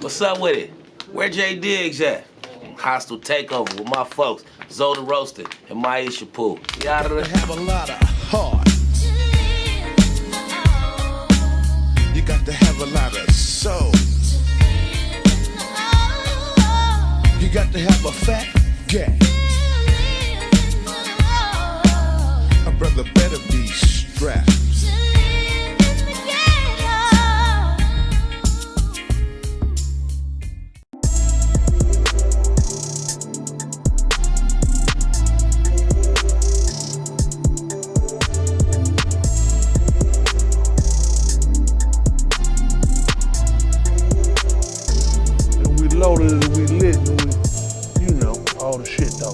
What's up with it? Where J Diggs at? Hostile Takeover with my folks, Zoda Roasta and Myisha Pooh. You out of there? Have a lot of heart. You got to have a lot of soul. You got to have a fat gap. A brother better be strapped. Loaded and we lit and we, you know, all the shit though.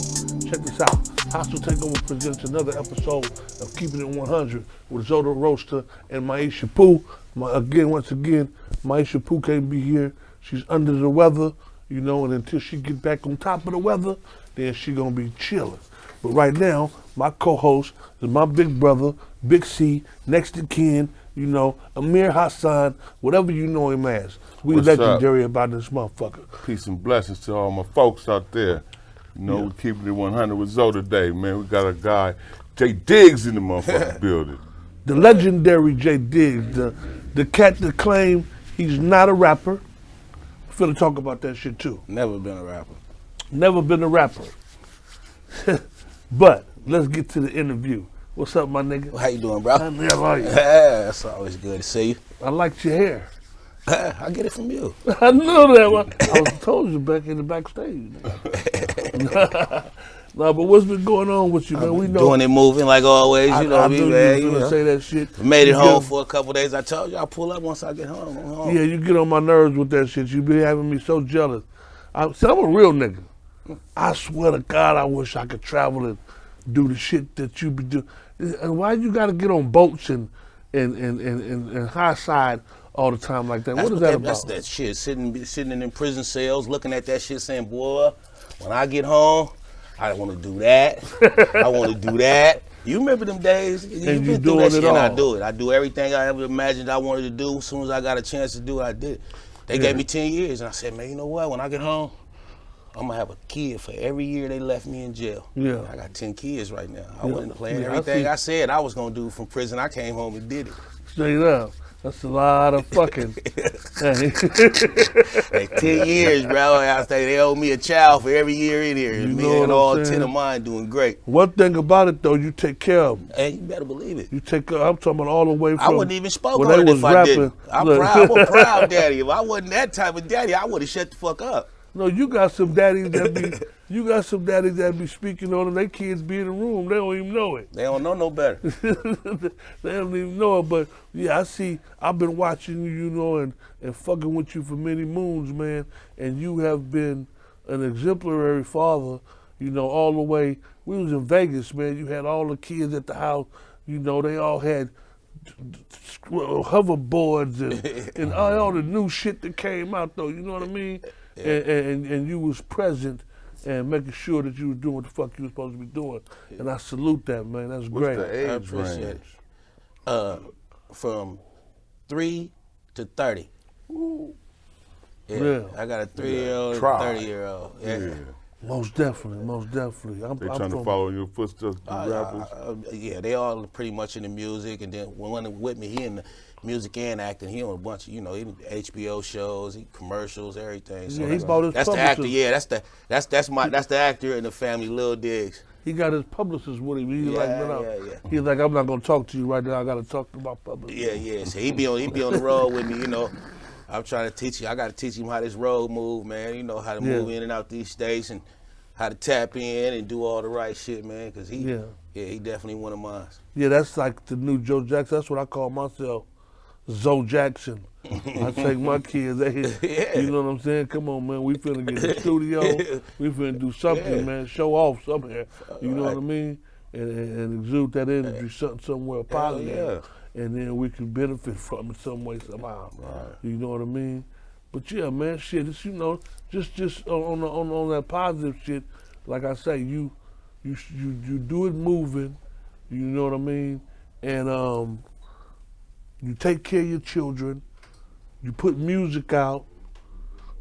Check this out. Hostile Takeover presents another episode of Keeping It 100 with Zoda Roasta and Myisha Pooh. Once again, Myisha Pooh can't be here. She's under the weather, you know, and until she get back on top of the weather, then she gonna be chilling. But right now, my co-host is my big brother, Big C, next to kin, you know, Amir Hassan, whatever you know him as. We What's legendary up? about this motherfucker. Peace and blessings to all my folks out there. You know, Yeah. we keeping it 100 with Zoe today, man. We got a guy, J Diggs in the motherfucking building. The legendary J Diggs, the cat that claimed he's not a rapper. I'm finna talk about that shit too. Never been a rapper. Never been a rapper. But let's get to the interview. What's up, my nigga? How you doing, bro? How are you? That's always good to see you. I liked your hair. I get it from you. I knew that one. I was told you back in the backstage. No, but what's been going on with you, man? We know. Doing it, moving like always. You know I me, knew man. you You was know. gonna say that shit. Made it You home get- for a couple days. I told you I'll pull up once I get home. I'm home. Yeah, you get on my nerves with that shit. You be having me so jealous. I'm a real nigga. I swear to God, I wish I could travel and do the shit that you be doing. And why you gotta get on boats and high side all the time like that? What is that about? That's that shit. Sitting in prison cells, looking at that shit, saying, "Boy, when I get home, I want to do that. I want to do that." You remember them days? And You've you been through doing that it shit, and I all. do it. I do everything I ever imagined I wanted to do. As soon as I got a chance to do it, I did it. They gave me 10 years, and I said, "Man, you know what? When I get home, I'm gonna have a kid for every year they left me in jail." Yeah. I got 10 kids right now. I Yeah. wasn't playing Yeah, I everything see. I said I was gonna do from prison. I came home and did it. Straight up. That's a lot of fucking. Hey, 10 years, bro. I say they owe me a child for every year in here. You Me know and what all I'm 10 saying? of mine doing great. One thing about it though, you take care of them. Hey, you better believe it. You take care. I'm talking about all the way from. I wouldn't even spoke when on they it was if I rapping. didn't. I'm Look. proud. I'm a proud daddy. If I wasn't that type of daddy, I would have shut the fuck up. No, you got some daddies that be. You got some daddies that be speaking on them. Their kids be in the room. They don't even know it. They don't know no better. They don't even know it. But yeah, I see. I've been watching you, you know, and fucking with you for many moons, man. And you have been an exemplary father, you know, all the way. We was in Vegas, man. You had all the kids at the house. You know, they all had hoverboards and all the new shit that came out, though. You know what I mean? And you was present and making sure that you was doing what the fuck you was supposed to be doing. And I salute that, man. That's What's great. the age appreciate range? From 3 to 30. Yeah. I got a 3-year-old and a Try. 30-year-old. Yeah. Most definitely, most definitely. They trying to follow in your footsteps, the rappers. Yeah, they all pretty much in the music, and then one with me, he in the music and acting. He on a bunch of, you know, he HBO shows, he commercials, everything. So Yeah, he bought his that's the actor. publishers. Yeah, that's the actor in the family, Lil Diggs. He got his publicist with him. He's like, Yeah, no. yeah. He's like, I'm not gonna talk to you right now. I gotta talk to my publicist. Yeah. So he be on the road with me, you know. I'm trying to teach you. I got to teach him how this road move, man. You know how to move in and out these states and how to tap in and do all the right shit, man. Cause he definitely one of mine. Yeah, that's like the new Joe Jackson. That's what I call myself, Zoe Jackson. I take my kids, you know what I'm saying? Come on, man, we finna get in the studio. We finna do something, man. Show off somewhere. You know what I mean? And exude that energy somewhere positive. And then we can benefit from it some way, somehow. Right. You know what I mean? But yeah, man, shit, it's, you know, just on that positive shit, like I say, you do it moving, you know what I mean? And you take care of your children, you put music out,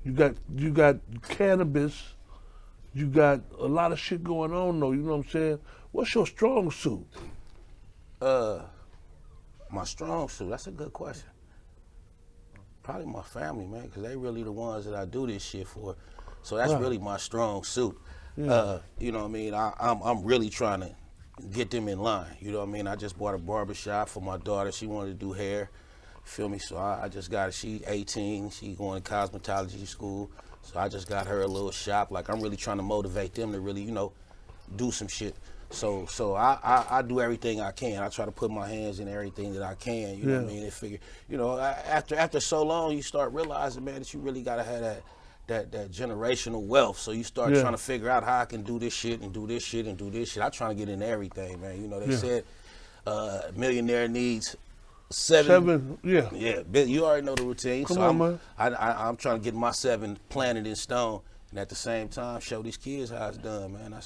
You got cannabis. You got a lot of shit going on though. You know what I'm saying? What's your strong suit? My strong suit. That's a good question. Probably my family, man, because they really the ones that I do this shit for. So that's really my strong suit. Yeah. You know what I mean? I'm really trying to get them in line. You know what I mean? I just bought a barbershop for my daughter. She wanted to do hair. Feel me? So I just got her. She 18. She going to cosmetology school. So I just got her a little shop. Like, I'm really trying to motivate them to really, you know, do some shit. So I do everything I can. I try to put my hands in everything that I can. You know what I mean? And figure, you know, after so long, you start realizing, man, that you really gotta have that generational wealth. So you start trying to figure out how I can do this shit and do this shit and do this shit. I'm trying to get into everything, man. You know, they said a millionaire needs seven. Yeah, you already know the routine. Come so on, man. I'm trying to get my 7 planted in stone, and at the same time show these kids how it's done, man.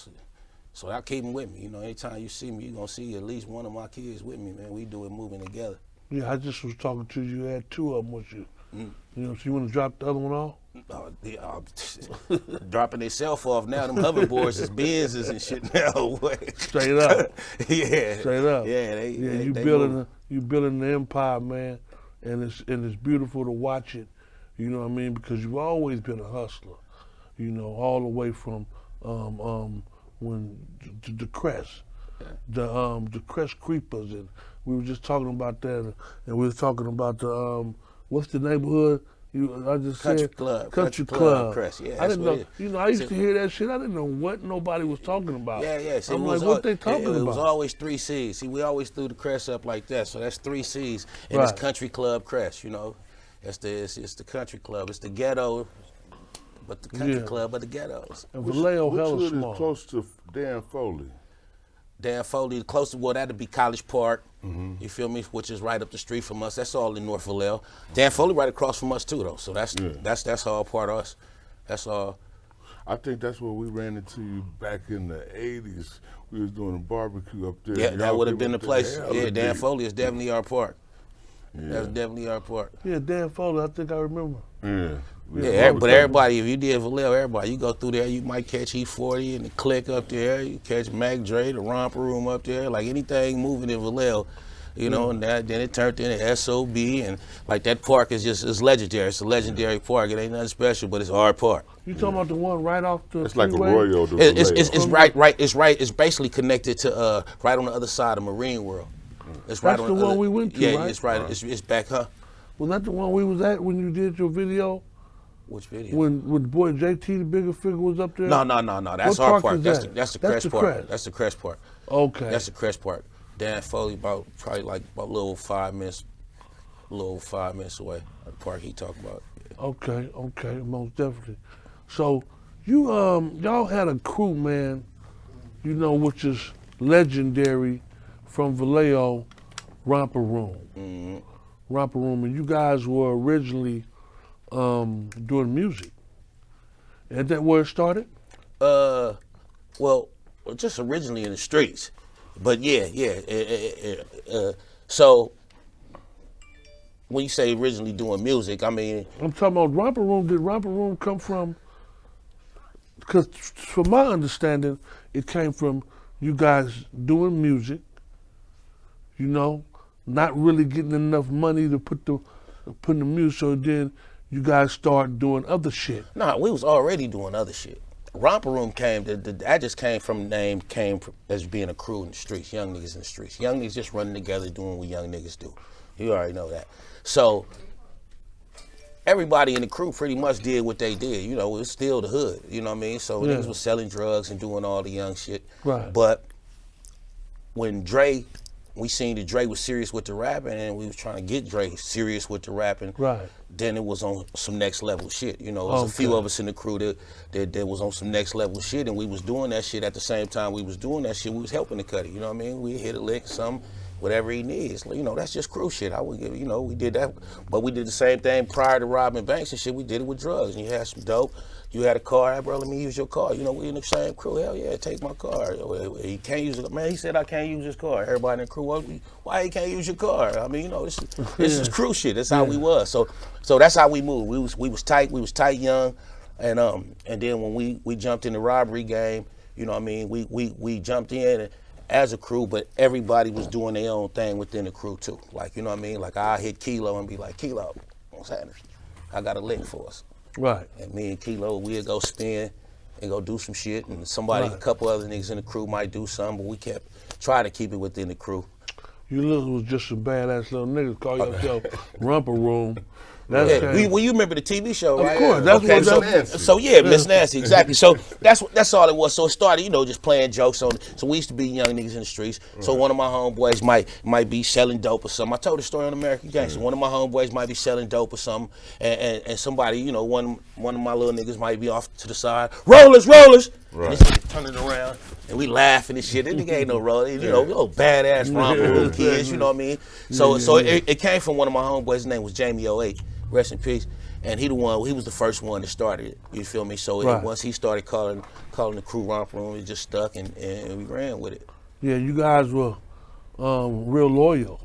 So I keep them with me. You know, anytime you see me, you're gonna see at least one of my kids with me, man. We do it moving together. Yeah, I just was talking to you. You had 2 of them with you. You know, so you want to drop the other one off? Dropping themselves off now. Them hoverboards is Benzes and shit now. Straight up. Yeah. Straight up. Yeah, you building the empire, man, and it's beautiful to watch it. You know what I mean? Because you've always been a hustler. You know, all the way from when the Crest, the Crest Creepers, and we were just talking about that, and we were talking about the what's the neighborhood? I just Country said Club. Country Club. Crest. Yeah, I didn't know. What it is. You know, I used to hear that shit. I didn't know what nobody was talking about. Yeah. So I'm like, what they talking about? It was always 3 C's. See, we always threw the Crest up like that. So that's 3 C's, and it's Country Club Crest. You know, it's the Country Club. It's the ghetto, but the Country Club of the ghettos. And Vallejo hella Which small. is close to Dan Foley? Dan Foley, the closest, well, that'd be College Park. You feel me? Which is right up the street from us. That's all in North Vallejo. Dan Foley right across from us too, though. So that's all part of us. That's all. I think that's where we ran into you back in the '80s. We was doing a barbecue up there. Yeah, that would have been the place. Yeah, Dan Foley. Foley is definitely our park. Yeah. That's definitely our park. Yeah, Dan Foley, I think I remember. Yeah. Yeah, but everybody, if you did Vallejo, everybody, you go through there, you might catch E40 and the Click up there, you catch Mac Dre, the Romper Room up there, like anything moving in Vallejo, you know, and then it turned into SOB, and like that park is legendary. It's a legendary park. It ain't nothing special, but it's our park. You talking about the one right off the It's like freeway? Arroyo to It's right. It's basically connected to right on the other side of Marine World. It's right That's on the one we went to, Yeah, right? it's right. It's back, huh? Was that the one we was at when you did your video? Which video? When the boy JT the Bigga Figga was up there? No. That's What our park park. is That's that? the That's Crest the park. Crest. That's the Crest park. Okay. That's the Crest park. Dan Foley probably like about a little 5 minutes away. The park he talking about. Okay, most definitely. So you y'all had a crew, man, you know, which is legendary from Vallejo, Romper Room. Romper Room, and you guys were originally doing music. Is that where it started? Well, just originally in the streets, but so when you say originally doing music, I mean, I'm talking about Romper Room. Did Romper Room come from? Because from my understanding, it came from you guys doing music, you know, not really getting enough money to put in the music, so then you guys start doing other shit. Nah, we was already doing other shit. Romper Room that just came from as being a crew in the streets, young niggas in the streets. Young niggas just running together doing what young niggas do. You already know that. So everybody in the crew pretty much did what they did. You know, it was still the hood, you know what I mean? So niggas was selling drugs and doing all the young shit. Right. But when we seen that Dre was serious with the rapping, and we was trying to get Dre serious with the rapping. Right. Then it was on some next level shit. You know, there was a few of us in the crew that was on some next level shit, and we was doing that shit at the same time we was doing that shit. We was helping to cut it. You know what I mean? We hit a lick, something, whatever he needs. You know, that's just crew shit. I would give, you know, we did that, but we did the same thing prior to robbing banks and shit. We did it with drugs. And you had some dope. You had a car, hey, bro, let me use your car. You know, we in the same crew. Hell yeah, take my car. He can't use it. Man, he said I can't use his car. Everybody in the crew, why he can't use your car? I mean, you know, this is crew shit. That's how we was. So that's how we moved. We was tight young, and then when we jumped in the robbery game, you know what I mean, we jumped in as a crew, but everybody was doing their own thing within the crew too. Like, you know what I mean? Like I hit Kilo and be like, Kilo, what's happening? I got a lick for us. Right. And me and Kilo, we'd go spin and go do some shit, and somebody, a couple other niggas in the crew might do something, but we kept trying to keep it within the crew. You little was just some badass little niggas. Call yourself Romper Room. That's well, you remember the TV show, right? Of course, that's okay, what so yeah, Miss Nasty, exactly. So that's all it was. So it started, you know, just playing jokes on. So we used to be young niggas in the streets. So one of my homeboys might be selling dope or something. I told the story on American Gangster. One of my homeboys might be selling dope or something, and somebody, you know, one of my little niggas might be off to the side, rollers. Right. And this nigga turning around, and we laughing and shit. This nigga ain't no roller, you know, badass Romper Room kids, you know what I mean? So it came from one of my homeboys. His name was Jamie 08. Rest in peace. And he was the first one that started it. You feel me? So once he started calling the crew Romper Room, it just stuck, and we ran with it. Yeah, you guys were real loyal.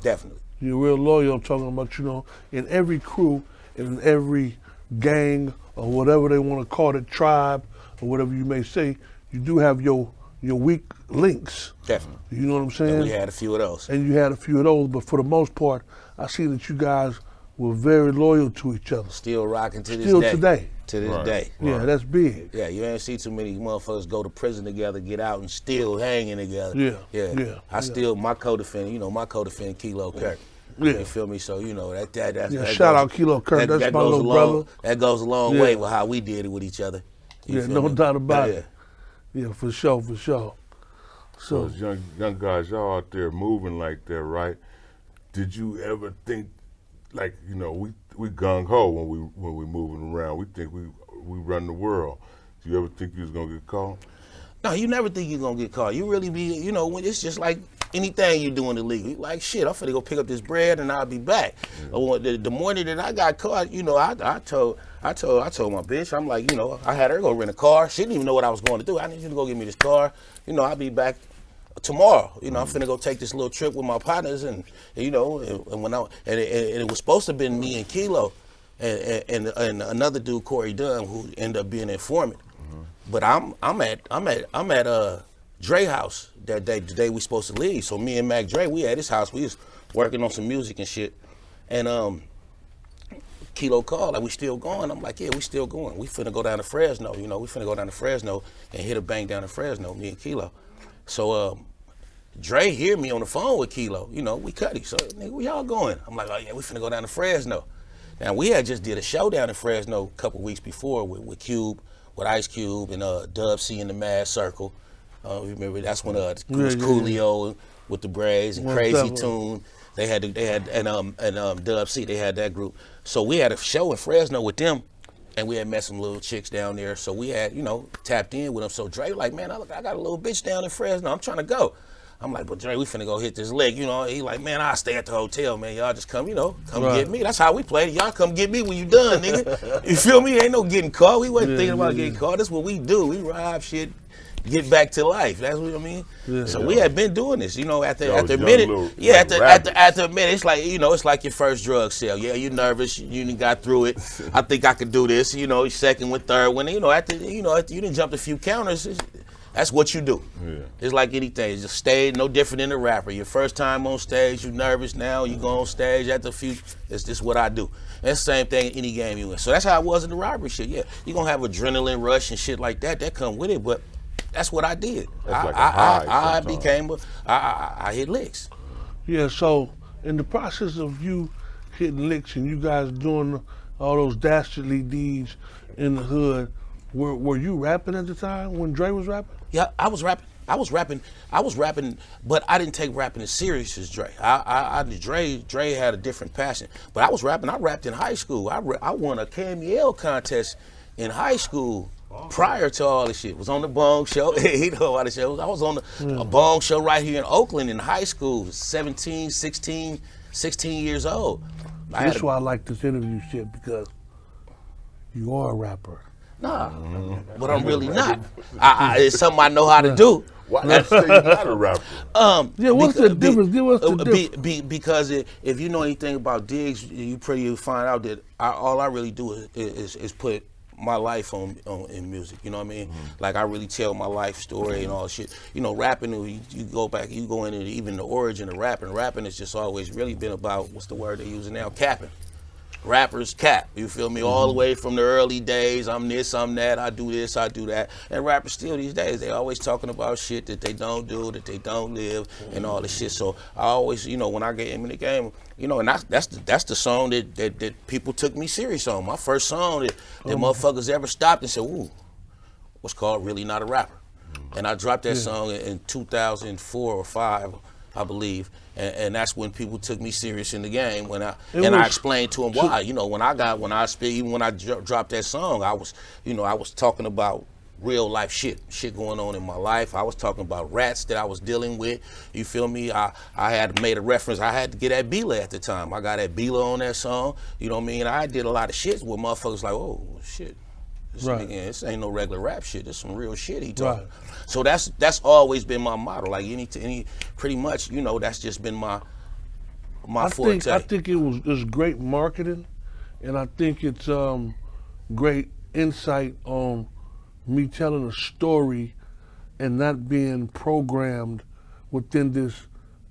Definitely. You're real loyal. I'm talking about, you know, in every crew, in every gang, or whatever they want to call it, tribe, or whatever you may say, you do have your weak links. Definitely. You know what I'm saying? And we had a few of those. And you had a few of those, but for the most part, I see that you guys were very loyal to each other. Still rocking to this day. Still today. To this day. Yeah, that's big. Yeah, you ain't see too many motherfuckers go to prison together, get out, and still hanging together. Yeah. I still, my co-defendant, you know, Kilo Kirk. Yeah. You feel me? So, you know, that shout out Kilo Kirk, that's my little brother. That goes a long way with how we did it with each other. You no doubt about it. Yeah, for sure. So as young guys, y'all out there moving like that, right? Did you ever think, like, you know, we gung ho when we moving around. We think we run the world. Do you ever think you was gonna get caught? No, you never think you're gonna get caught. You really be, you know, when it's just like anything you doing illegal. Like shit, I'm finna go pick up this bread and I'll be back. The morning that I got caught, you know, I told my bitch, I'm like, you know, I had her go rent a car. She didn't even know what I was going to do. I need you to go get me this car. You know, I'll be back tomorrow. You know, I'm finna go take this little trip with my partners, and you know, and it was supposed to have been me and Kilo and another dude, Corey Dunn, who ended up being an informant. But I'm at Dre house that day, the day we supposed to leave. So me and Mac Dre, we at his house. We was working on some music and shit, and Kilo called, like, we still going? I'm like, yeah, we still going. We finna go down to Fresno. You know, we finna go down to Fresno and hit a bank down in Fresno, me and Kilo. So Dre hear me on the phone with Kilo. You know, we cutty. So, nigga, where y'all going? I'm like, oh yeah, we finna go down to Fresno. Now, we had just did a show down in Fresno a couple weeks before with Cube, with Ice Cube and Dub C in the Mad Circle. Remember, that's when it was Coolio with the braids and Crazy Tune. They had Dub C, they had that group. So we had a show in Fresno with them, and we had met some little chicks down there. So we had, you know, tapped in with them. So Dre like, man, I got a little bitch down in Fresno. I'm trying to go. I'm like, but Dre, we finna go hit this lick. You know, he like, man, I'll stay at the hotel, man. Y'all just come, you know, get me. That's how we played. Y'all come get me when you done, nigga. You feel me? Ain't no getting caught. We wasn't thinking about getting caught. That's what we do. We rob shit, get back to life. That's what I mean. So we had been doing this, you know, after a minute. After a minute, it's like, you know, it's like your first drug sale. Yeah, you nervous, you done got through it. I think I could do this, you know, second one, third one. You know, after you done jumped a few counters, that's what you do. Yeah. It's like anything. It's just stage, no different than a rapper. Your first time on stage, you nervous. Now you go on stage after a few. It's just what I do. That's the same thing in any game you in. So that's how it was in the robbery shit. Yeah, you gonna have adrenaline rush and shit like that. That come with it, but that's what I did. That's like a high I hit licks. Yeah. So in the process of you hitting licks and you guys doing all those dastardly deeds in the hood, were you rapping at the time when Dre was rapping? Yeah, I was rapping, but I didn't take rapping as serious as Dre. Dre had a different passion, but I was rapping. I rapped in high school. I won a KML contest in high school prior to all this shit. Was on the Bong Show. He know about the shows. I was on a Bong Show right here in Oakland in high school, 17, 16 years old. That's why I like this interview shit, because you are a rapper. Nah, but I'm really not. It's something I know how to do. Why not say you're not a rapper? What's the difference? Give us the difference. Because if you know anything about Diggs, you find out that all I really do is put my life in music. You know what I mean? Like, I really tell my life story and all that shit. You know, rapping, you go back, you go into even the origin of rapping. Rapping has just always really been about, what's the word they're using now? Capping. Rappers cap, you feel me? All the way from the early days, I'm this, I'm that, I do this, I do that. And rappers still these days, they always talking about shit that they don't do, that they don't live, and all this shit. So I always, you know, when I get in the game, you know, and that's the song that people took me serious on. My first song that motherfuckers ever stopped and said, ooh, was called Really Not a Rapper. And I dropped that song in 2004 or 5, I believe. And that's when people took me serious in the game. I explained to them why. You know, when I dropped that song, I was talking about real life shit going on in my life. I was talking about rats that I was dealing with. You feel me? I had made a reference. I had to get that Bila at the time. I got that Bila on that song. You know what I mean? I did a lot of shit where motherfuckers like, oh shit. This ain't no regular rap shit. This some real shit he talking. Right. So that's always been my motto. Like any pretty much, you know, that's just been my forte. I think it's great marketing, and I think it's great insight on me telling a story and not being programmed within this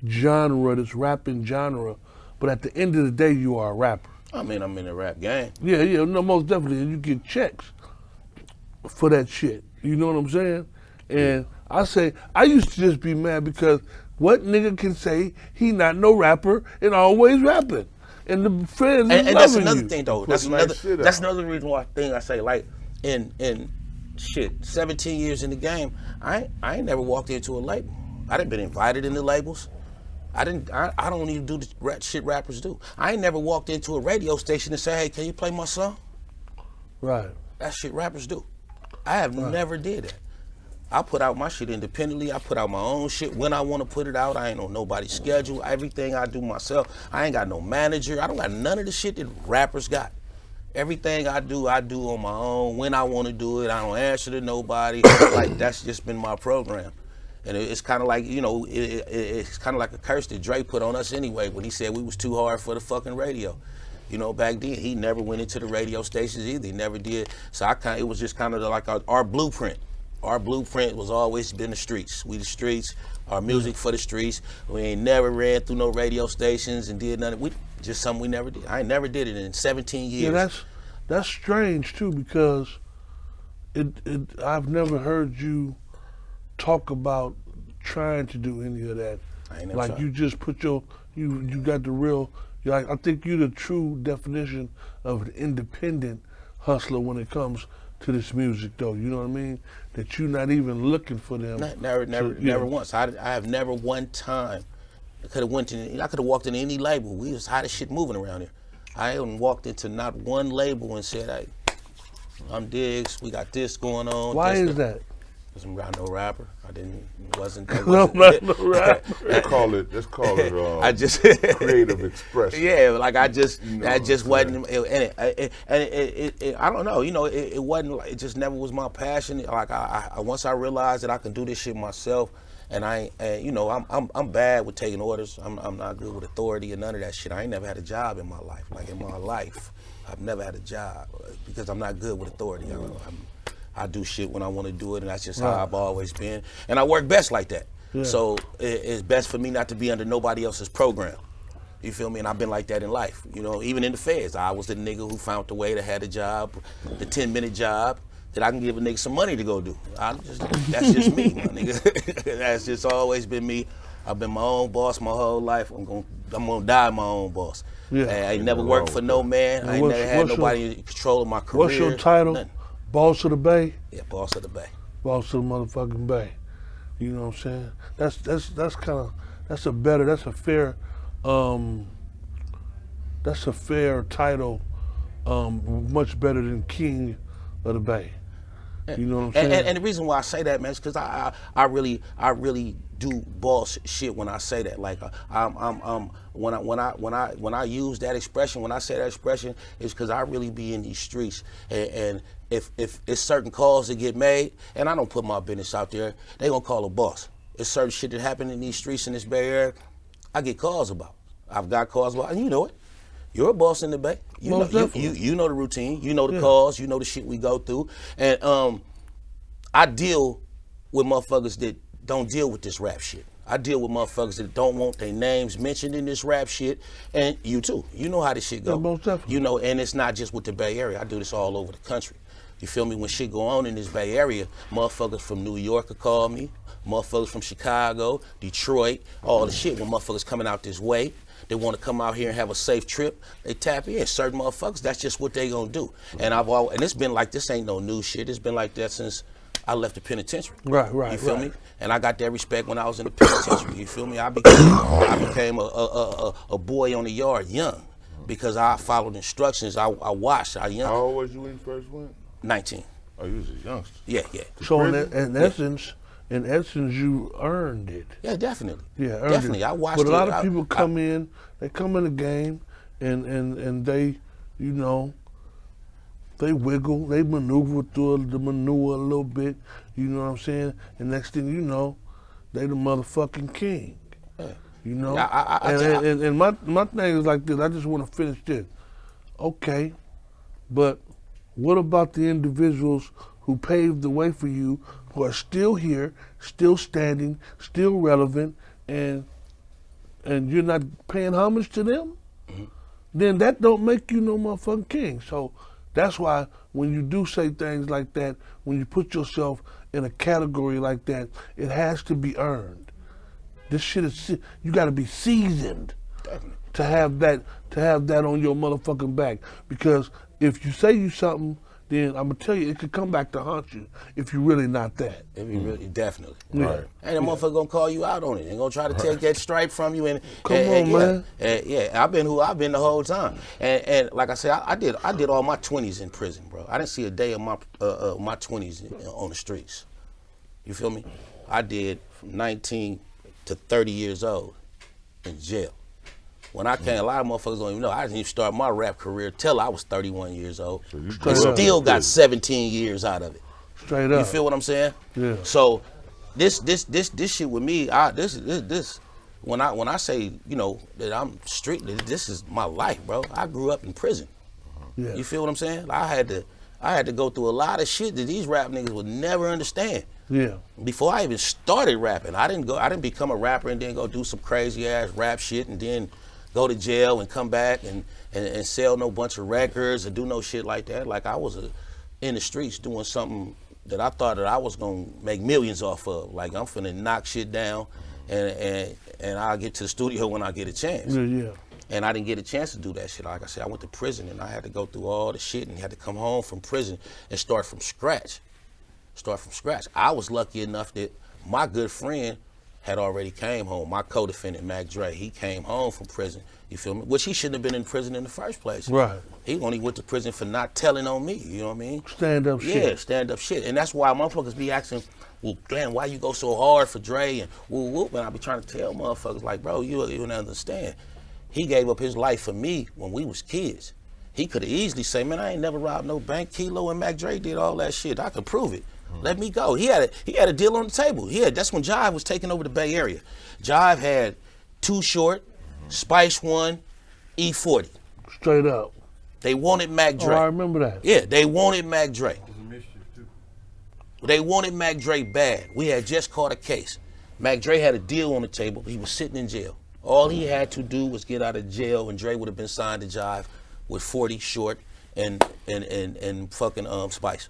genre, this rapping genre. But at the end of the day, you are a rapper. I mean, I'm in the rap game. Yeah, no, most definitely. And you get checks for that shit. You know what I'm saying? And I used to just be mad because what nigga can say he not no rapper and always rapping? And the fans and that's another you. Thing though. That's another reason why I say, like, in shit, 17 years in the game, I ain't never walked into a label. I done been invited into labels. I don't even do the shit rappers do. I ain't never walked into a radio station and say, hey, can you play my song? Right. That shit rappers do. I have never did that. I put out my shit independently. I put out my own shit when I want to put it out. I ain't on nobody's schedule. Everything I do myself. I ain't got no manager. I don't got none of the shit that rappers got. Everything I do on my own when I want to do it. I don't answer to nobody. Like, that's just been my program. And it's kind of like, you know, it's kind of like a curse that Dre put on us anyway when he said we was too hard for the fucking radio. You know, back then, he never went into the radio stations either. He never did. So it was just kind of like our blueprint. Our blueprint was always been the streets. We the streets, our music for the streets. We ain't never ran through no radio stations and did nothing. Just something we never did. I never did it in 17 years. Yeah, that's strange too, because I've never heard you talk about trying to do any of that. I ain't never like tried. You just put you got the real. I think you're the true definition of an independent hustler when it comes to this music, though. You know what I mean? That you're not even looking for them. Never once. I have never one time. I could have walked into any label. We was hottest shit moving around here. I haven't walked into not one label and said, hey, I'm Diggs, we got this going on. Why is that? Because I'm not no rapper. Wasn't no rapper. Let's call it I just creative expression. Yeah, like I just wasn't, and I don't know, you know, it wasn't, it just never was my passion. Like I once I realized that I can do this shit myself, and you know, I'm bad with taking orders. I'm not good with authority and none of that shit. I ain't never had a job in my life. Like in my life, I've never had a job because I'm not good with authority. I do shit when I want to do it, and that's just how I've always been. And I work best like that. Yeah. So it's best for me not to be under nobody else's program. You feel me? And I've been like that in life. You know, even in the feds, I was the nigga who found the way to have a job, the 10-minute job that I can give a nigga some money to go do. That's just me, my nigga. That's just always been me. I've been my own boss my whole life. I'm gonna die my own boss. Yeah. I ain't never worked for no man. I ain't never had nobody in control of my career. What's your title? Nothing. Boss of the Bay? Yeah, boss of the Bay. Boss of the motherfucking Bay. You know what I'm saying? That's a fair title, much better than King of the Bay. You know what I'm saying? And the reason why I say that, man, is because I really do boss shit when I say that. Like when I use that expression, when I say that expression, is because I really be in these streets. And if it's certain calls that get made, and I don't put my business out there, they gonna call a boss. It's certain shit that happen in these streets in this Bay Area, I get calls about. I've got calls about, and you know it. You're a boss in the Bay. You know the routine. You know the calls. You know the shit we go through. And I deal with motherfuckers that don't deal with this rap shit. I deal with motherfuckers that don't want their names mentioned in this rap shit. And you too. You know how this shit go. Yeah, most definitely. You know, and it's not just with the Bay Area. I do this all over the country. You feel me? When shit go on in this Bay Area, motherfuckers from New York will call me. Motherfuckers from Chicago, Detroit, all the shit. When motherfuckers coming out this way, they want to come out here and have a safe trip, they tap in. Certain motherfuckers, that's just what they gonna do. And and it's been like, this ain't no new shit. It's been like that since I left the penitentiary. Right. You feel me? And I got that respect when I was in the penitentiary. You feel me? I became a boy on the yard young because I followed instructions. I watched. How old was you when you first went? 19. Oh, you was a youngster. Yeah. So in essence, you earned it. Yeah, definitely. Yeah, earned definitely. it. I watched but it. a lot of people come in the game, and they, you know, they wiggle, they maneuver through the manure a little bit. You know what I'm saying? And next thing you know, they the motherfucking king. Yeah. You know. And my thing is like this. I just want to finish this. Okay, but what about the individuals who paved the way for you, who are still here, still standing, still relevant, and you're not paying homage to them? Mm-hmm. Then that don't make you no motherfucking king. So that's why when you do say things like that, when you put yourself in a category like that, it has to be earned. This shit is, you gotta be seasoned to have that on your motherfucking back. Because if you say you something, then I'm gonna tell you, it could come back to haunt you if you're really not that. If you really, definitely. Yeah. Right. And the motherfucker gonna call you out on it. And gonna try to take that stripe from you. And man. I've been who I've been the whole time. And like I said, I did all my 20s in prison, bro. I didn't see a day of my 20s on the streets. You feel me? I did from 19 to 30 years old in jail. When I came, a lot of motherfuckers don't even know. I didn't even start my rap career till I was 31 years old. So still got 17 years out of it. Straight up. You feel what I'm saying? Yeah. So this shit with me, this when I say, you know, that I'm street, this is my life, bro. I grew up in prison. Yeah. You feel what I'm saying? I had to go through a lot of shit that these rap niggas would never understand. Yeah. Before I even started rapping, I didn't become a rapper and then go do some crazy ass rap shit and then go to jail and come back and sell no bunch of records and do no shit like that. Like I was in the streets doing something that I thought that I was gonna make millions off of. Like I'm finna knock shit down and I'll get to the studio when I get a chance. Yeah. And I didn't get a chance to do that shit. Like I said, I went to prison and I had to go through all the shit and had to come home from prison and start from scratch. I was lucky enough that my good friend had already came home. My co-defendant, Mac Dre, he came home from prison, you feel me? Which he shouldn't have been in prison in the first place. Right. He only went to prison for not telling on me, you know what I mean? Stand up shit. Yeah, stand up shit. And that's why motherfuckers be asking, well, damn, why you go so hard for Dre and whoop whoop? And I be trying to tell motherfuckers like, bro, you don't understand. He gave up his life for me when we was kids. He could have easily said, man, I ain't never robbed no bank. Kilo and Mac Dre did all that shit. I could prove it. Let me go. He had a deal on the table. That's when Jive was taking over the Bay Area. Jive had Too Short, Spice One, E40. Straight up. They wanted Mac Dre. Oh, I remember that. Yeah, they wanted Mac Dre. They wanted Mac Dre bad. We had just caught a case. Mac Dre had a deal on the table. He was sitting in jail. All he had to do was get out of jail, and Dre would have been signed to Jive with 40 Short and fucking Spice.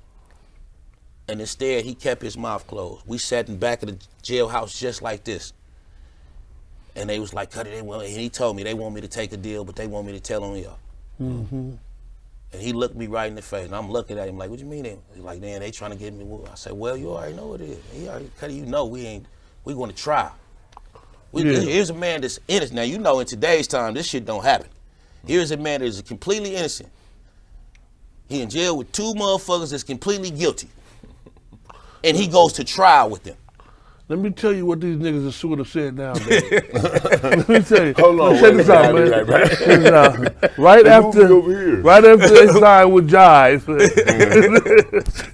And instead, he kept his mouth closed. We sat in back of the jailhouse just like this. And they was like, cut it in. And he told me they want me to take a deal, but they want me to tell on y'all. Mm-hmm. And he looked me right in the face. And I'm looking at him like, what you mean? He's like, man, they trying to get me. I said, well, you already know what it is. He already, Cuddy, you know we going to try. Here's a man that's innocent. Now, you know in today's time, this shit don't happen. Here's a man that is completely innocent. He in jail with two motherfuckers that's completely guilty. and he goes to trial with them. Let me tell you what these niggas would have said nowadays. Let me tell you. Hold on, check this out, man. Check this out. Right after they signed with Jive,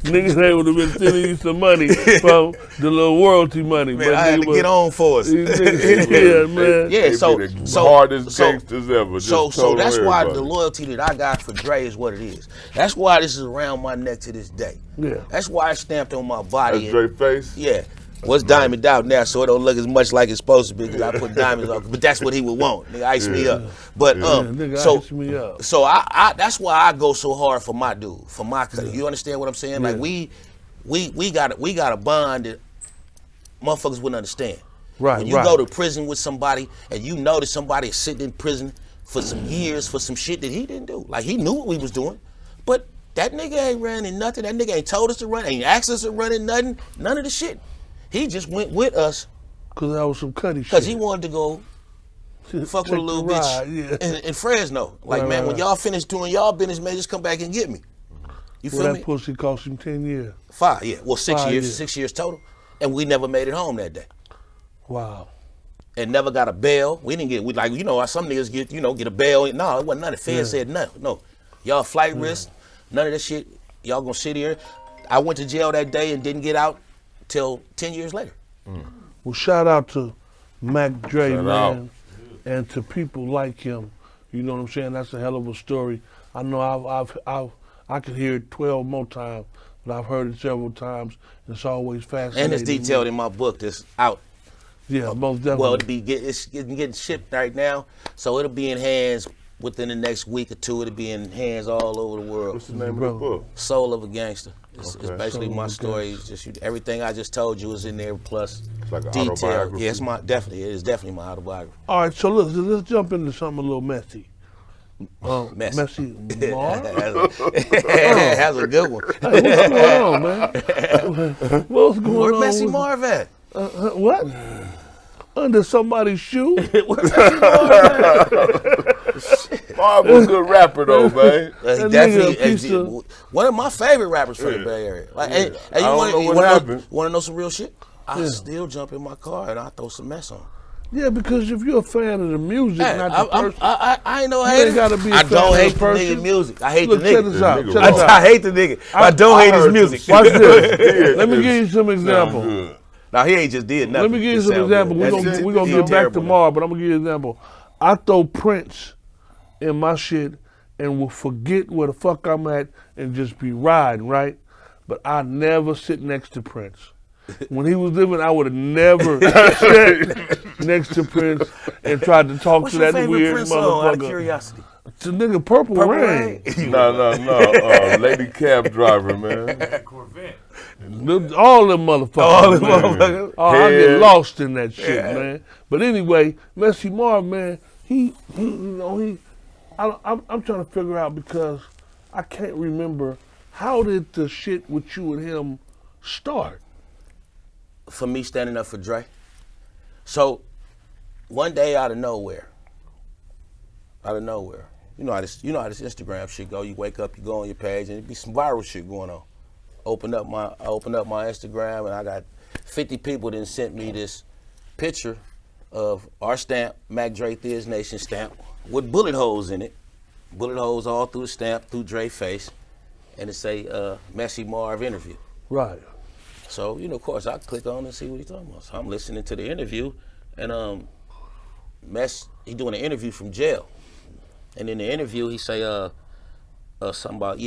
niggas would have been sending you some money from the little royalty money. Man, I had to get on for us. Yeah, man. Yeah, so hardest gangsters ever. So that's why the loyalty that I got for Dre is what it is. That's why this is around my neck to this day. Yeah. That's why it's stamped on my body. That's Dre face? Yeah. Well, it's diamond out now, so it don't look as much like it's supposed to be because I put diamonds on. But that's what he would want. Nigga, ice me up. But ice me up. So I that's why I go so hard for my dude, for my cut. You understand what I'm saying? Yeah. Like we got a bond that motherfuckers wouldn't understand. Right. When you go to prison with somebody and you know that somebody is sitting in prison for some years for some shit that he didn't do. Like he knew what we was doing, but that nigga ain't running nothing. That nigga ain't told us to run, ain't asked us to run in nothing, none of the shit. He just went with us. Cause that was some cutty shit. Cause he wanted to go fuck with a little bitch in Fresno. Like, man, when y'all finish doing y'all business, man, just come back and get me. You feel me? That pussy cost him 10 years. 5, yeah. Well, 6 years. Years. 6 years total. And we never made it home that day. Wow. And never got a bail. We didn't get, some niggas get a bail. No, it wasn't none. The Fed said no. Y'all flight risk, none of that shit. Y'all gonna sit here. I went to jail that day and didn't get out till 10 years later. Well, shout out to Mac Dre, Shout man, and to people like him. You know what I'm saying? That's a hell of a story. I know I could hear it 12 more times, but I've heard it several times. It's always fascinating. And it's detailed in my book that's out. Yeah, most definitely. Well, it's getting shipped right now, so it'll be in hands within the next week or two. It'll be in hands all over the world. What's the name of the book? Soul of a Gangster. It's basically Soul my of a story. It's just everything I just told you is in there, plus It's like an detail. autobiography. Yeah, it is definitely my autobiography. All right, so let's jump into something a little messy. Messy Marv? That's a good one. Hey, what's going on, man? What's going Where on? Messy Marv at? What? Under somebody's shoe? Marv was a good rapper though, man. That Definitely nigga one of my favorite rappers from the Bay Area. Like, and I don't know what happened. Want to know some real shit? I still jump in my car and I throw some mess on. Yeah, because if you're a fan of the music, Hey, not the person, I ain't no you hater. ain't gotta be a I fan don't of hate the the person. nigga music. I hate Look, the check nigga. this out. nigga Check this I out. hate the nigga. I don't hate his heard music. some Watch shit. this. Let me give you some example. Good. Now he ain't just did nothing. Let me give you It some sound example. good. We're gonna He get back terrible. tomorrow, but I'm gonna give you an example. I throw Prince in my shit and will forget where the fuck I'm at and just be riding, right? But I never sit next to Prince. When he was living, I would have never sat next to Prince and tried to talk What's to your that favorite weird Prince song, out of motherfucker. curiosity? It's a nigga Purple Rain. No. Lady cab driver, man. All them motherfuckers. All them man. motherfuckers. Oh, I get Head. lost in that shit, man. But anyway, Messy Marv, man, I'm trying to figure out because I can't remember how did the shit with you and him start? For me standing up for Dre. So one day out of nowhere, you know how this Instagram shit go. You wake up, you go on your page, and it be some viral shit going on. I open up my Instagram, and I got 50 people that sent me this picture of our stamp, Mac Dre Thiz Nation stamp, with bullet holes in it. Bullet holes all through the stamp, through Dre face, and it say Messy Marv interview. Right. So, of course, I click on and see what he's talking about. So I'm listening to the interview, and he doing an interview from jail. And in the interview, he say something about,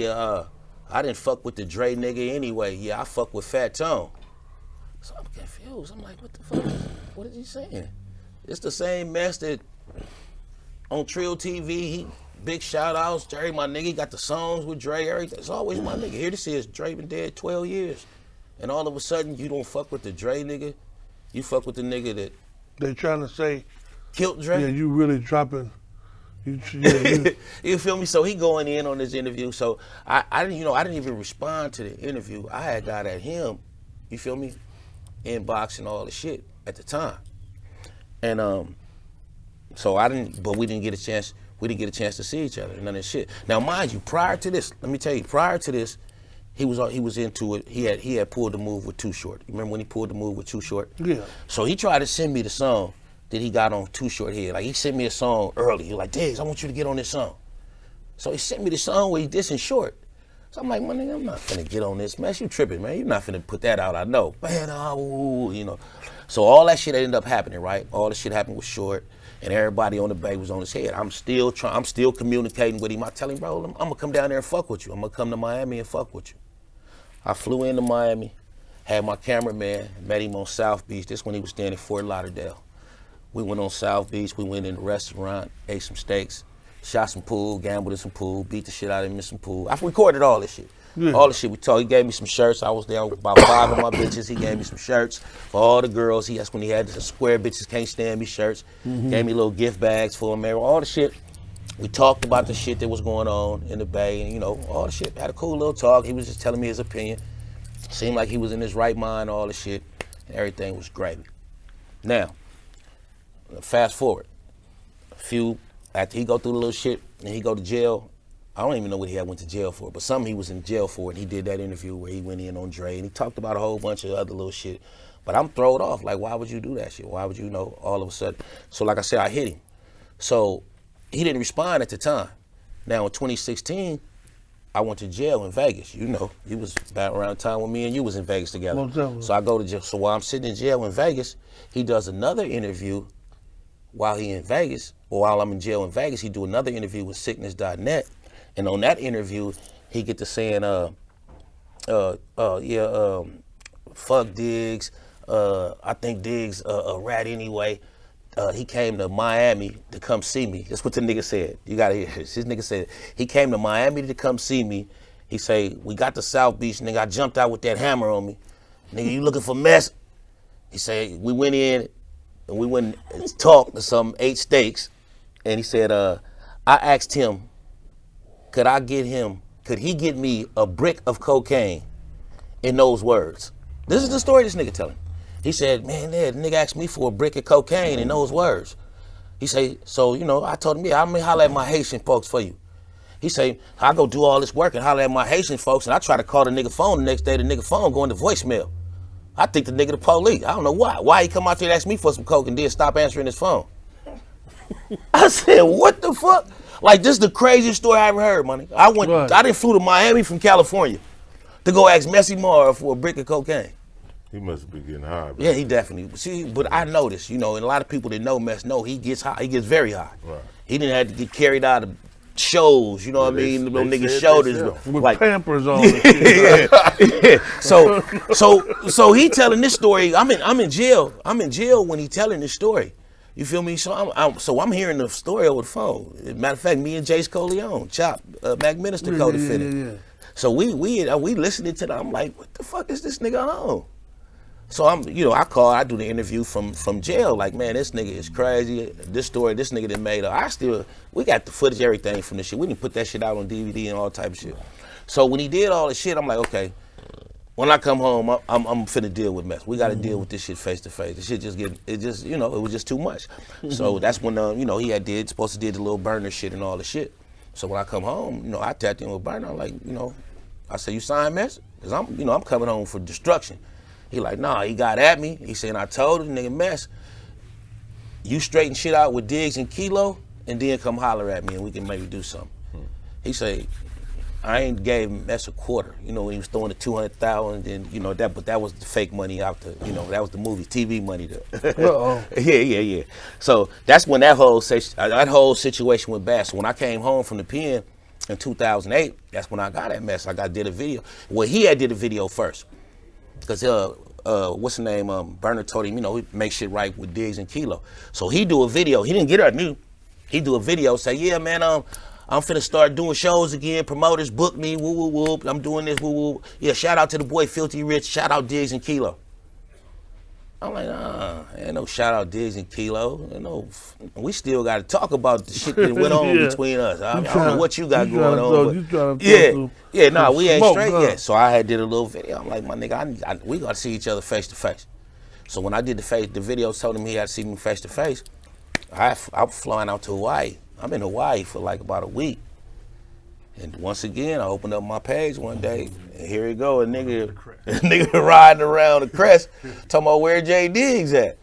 I didn't fuck with the Dre nigga anyway. Yeah, I fuck with Fat Tone. So I'm confused. I'm like, what the fuck? What is he saying? It's the same mess that on Trill TV, he big shout outs, Jerry, my nigga, he got the songs with Dre, everything. It's always my nigga. Here this is, Dre been dead 12 years. And all of a sudden, you don't fuck with the Dre nigga. You fuck with the nigga that They trying to say, killed Dre. yeah, you really dropping. You You feel me? So he going in on this interview. So I didn't even respond to the interview. I had got at him, you feel me, inboxing all the shit at the time. And so we didn't get a chance. We didn't get a chance to see each other. None of this shit. Now, mind you, prior to this, let me tell you, prior to this, he was into it. He had pulled the move with Too Short. You remember when he pulled the move with Too Short? Yeah. So he tried to send me the song that he got on Too Short head. Like he sent me a song early. He was like, Diggs, I want you to get on this song. So he sent me the song where he dissing Short. So I'm like, my nigga, I'm not finna get on this, man. You tripping, man. You're not finna put that out, I know. Man, you know. So all that shit ended up happening, right? All the shit happened with Short, and everybody on the bay was on his head. I'm still communicating with him. I tell him, bro, I'm gonna come down there and fuck with you. I'm gonna come to Miami and fuck with you. I flew into Miami, had my cameraman, met him on South Beach. This when he was staying in Fort Lauderdale. We went on South Beach, we went in the restaurant, ate some steaks, shot some pool, gambled in some pool, beat the shit out of him in some pool. I recorded all this shit. Yeah. All the shit we talked. He gave me some shirts. I was there with about 5 of my bitches. He gave me some shirts for all the girls. That's when he had the square bitches can't stand me shirts. Gave me little gift bags for them, all the shit. We talked about the shit that was going on in the Bay, and you know, all the shit. Had a cool little talk. He was just telling me his opinion. Seemed like he was in his right mind, all the shit, and everything was gravy. Now, fast forward. After he go through the little shit and he go to jail, I don't even know what he had went to jail for, but something he was in jail for, and he did that interview where he went in on Dre, and he talked about a whole bunch of other little shit. But I'm thrown off, like, why would you do that shit? Why would you know all of a sudden? So like I said, I hit him. So he didn't respond at the time. Now in 2016, I went to jail in Vegas. You know, he was about around the time when me and you was in Vegas together. So I go to jail. So while I'm sitting in jail in Vegas, he does another interview while he in Vegas, or while I'm in jail in Vegas, he do another interview with sickness.net. And on that interview, he get to saying, fuck Diggs. I think Diggs a rat anyway. He came to Miami to come see me. That's what the nigga said. You gotta hear this. This nigga said, he came to Miami to come see me. He say, we got to South Beach, nigga, I jumped out with that hammer on me. Nigga, you looking for mess? He said, we went in and we went and talked to some 8 steaks. And he said, I asked him, could he get me a brick of cocaine in those words? This is the story this nigga telling. He said, man, the nigga asked me for a brick of cocaine in those words. He say, so, you know, I told him, yeah, I'm gonna holler at my Haitian folks for you. He say, I go do all this work and holler at my Haitian folks, and I try to call the nigga phone the next day, the nigga phone going to voicemail. I think the nigga the police. I don't know why. Why he come out there and ask me for some coke and then stop answering his phone? I said, what the fuck? Like, this is the craziest story I ever heard, money. I didn't flew to Miami from California to go ask Messy Marv for a brick of cocaine. He must be getting high. Yeah, he definitely. See, but I noticed, you know, and a lot of people that know Mess know he gets high. He gets very high. Right. He didn't have to get carried out of shows, you know what I mean? The little niggas' shoulders. With like, Pampers on. Yeah. So he telling this story. I'm in jail. I'm in jail when he telling this story. You feel me? So I'm hearing the story over the phone. Matter of fact, me and Jace Coleon, Chop, Mac Minister co-defendant. Yeah. So we listening to that. I'm like, what the fuck is this nigga on? So I do the interview from jail. Like, man, this nigga is crazy. This story, this nigga that made up. We got the footage, everything from this shit. We didn't put that shit out on DVD and all type of shit. So when he did all the shit, I'm like, okay. When I come home, I'm finna deal with Mess. We got to deal with this shit face to face. The shit it was just too much. So that's when he supposed to did the little burner shit and all the shit. So when I come home, I tapped in with Burner. I'm like, I said, you signed Mess? Cause I'm coming home for destruction. He like, nah, he got at me. He said, I told him, nigga, Mess, you straighten shit out with Diggs and Kilo, and then come holler at me and we can maybe do something. He say, I ain't gave Mess a quarter. When he was throwing the 200,000, and but that was the fake money out the, that was the movie TV money. Yeah. So that's when that whole situation went bad. So when I came home from the pen in 2008, that's when I got at Mess. Did a video. Well, he had did a video first, because what's the name? Burner told him, he make shit right with Diggs and Kilo. So he do a video. He didn't get her new. He do a video, say, yeah, man, I'm finna start doing shows again. Promoters book me, woo woo woo. I'm doing this, woo woo. Yeah, shout out to the boy Filthy Rich. Shout out Diggs and Kilo. I'm like, ain't no shout out Diggs and Kilo. We still got to talk about the shit that went on between us. I don't know what you got going on. We ain't straight yet. So I did a little video. I'm like, my nigga, we got to see each other face to face. So when I did the video told him he had to see me face to face, I'm flying out to Hawaii. I'm in Hawaii for like about a week. And once again, I opened up my page one day, and here you go, a nigga riding around the Crest, talking about where J Diggs at.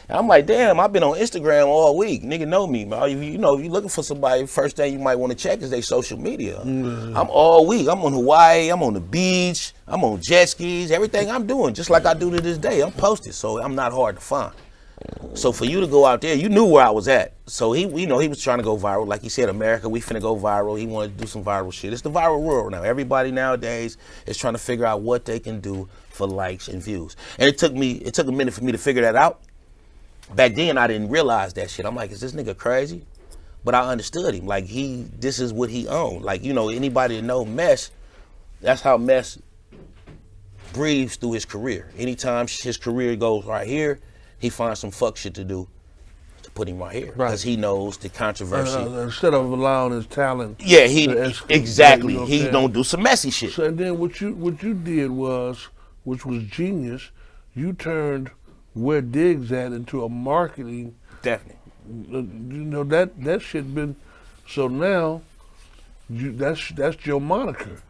And I'm like, damn, I've been on Instagram all week. Nigga know me, man. You know, if you're looking for somebody, first thing you might want to check is their social media. I'm all week. I'm on Hawaii. I'm on the beach. I'm on jet skis. Everything I'm doing, just like I do to this day, I'm posted, so I'm not hard to find. So for you to go out there, you knew where I was at. So he was trying to go viral. Like he said, America, we finna go viral. He wanted to do some viral shit. It's the viral world now. Everybody nowadays is trying to figure out what they can do for likes and views. And it took a minute for me to figure that out. Back then, I didn't realize that shit. I'm like, is this nigga crazy? But I understood him. Like this is what he owned. Like, you know, anybody that know Mess, that's how Mess breathes through his career. Anytime his career goes right here, he finds some fuck shit to do to put him right here. Because he knows the controversy. Instead of allowing his talent. Yeah, exactly. You know he don't do some messy shit. So, and then what you did was, which was genius, you turned where Diggs at into a marketing. Definitely. You know, that shit been, so now, that's your moniker.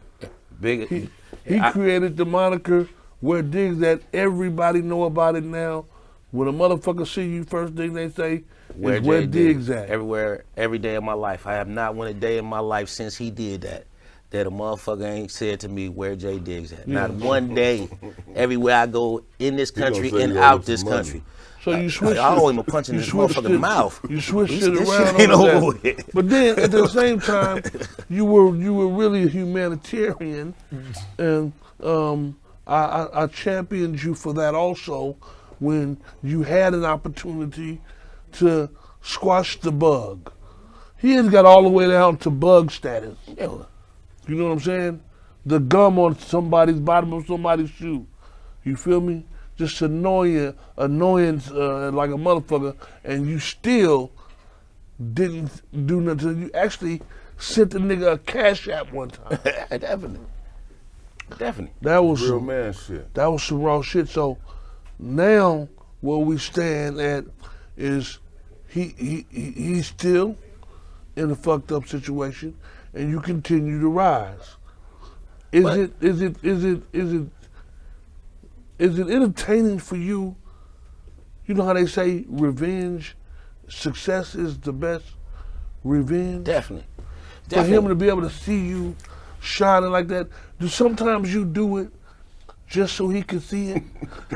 Big. He created the moniker where Diggs at. Everybody know about it now. When a motherfucker see you, first thing they say is where Diggs at. Everywhere, every day of my life. I have not went a day in my life since he did that a motherfucker ain't said to me where J Diggs at. Not one day. Everywhere I go in this country and out this country. So you switched. I owe him a punch in his motherfucking mouth. You switched it around. But then at the same time, you were really a humanitarian, and I championed you for that also. When you had an opportunity to squash the bug. He has got all the way down to bug status. You know what I'm saying? The gum on somebody's bottom of somebody's shoe. You feel me? Just annoyance like a motherfucker, and you still didn't do nothing. You actually sent the nigga a cash app one time. Definitely. That was real man shit. That was some raw shit. So now where we stand at is he's still in a fucked up situation, and you continue to rise. Is it entertaining for you? You know how they say revenge, success is the best revenge? Definitely. For him to be able to see you shining like that, do sometimes you do it just so he can see it?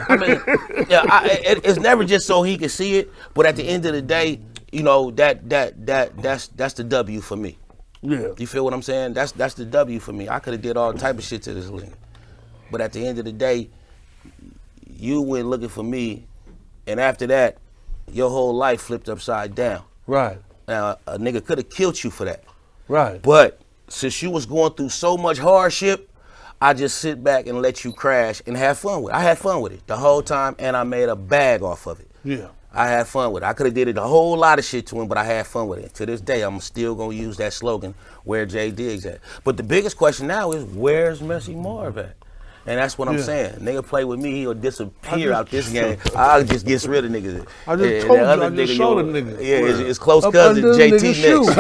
I mean, it's never just so he can see it, but at the end of the day, you know, that's the W for me. Yeah. You feel what I'm saying? That's the W for me. I could have did all type of shit to this nigga. But at the end of the day, you went looking for me, and after that, your whole life flipped upside down. Right. Now, a nigga could have killed you for that. Right. But since you was going through so much hardship, I just sit back and let you crash and have fun with it. I had fun with it the whole time, and I made a bag off of it. Yeah. I had fun with it. I could have did it a whole lot of shit to him, but I had fun with it. To this day, I'm still gonna use that slogan, where J Diggs at. But the biggest question now is, where's Messy Marv at? And that's what I'm saying. Nigga play with me, he'll disappear out this game. I'll just get rid of niggas. I just told you, I just saw the nigga. Yeah, it's close cousin JT next.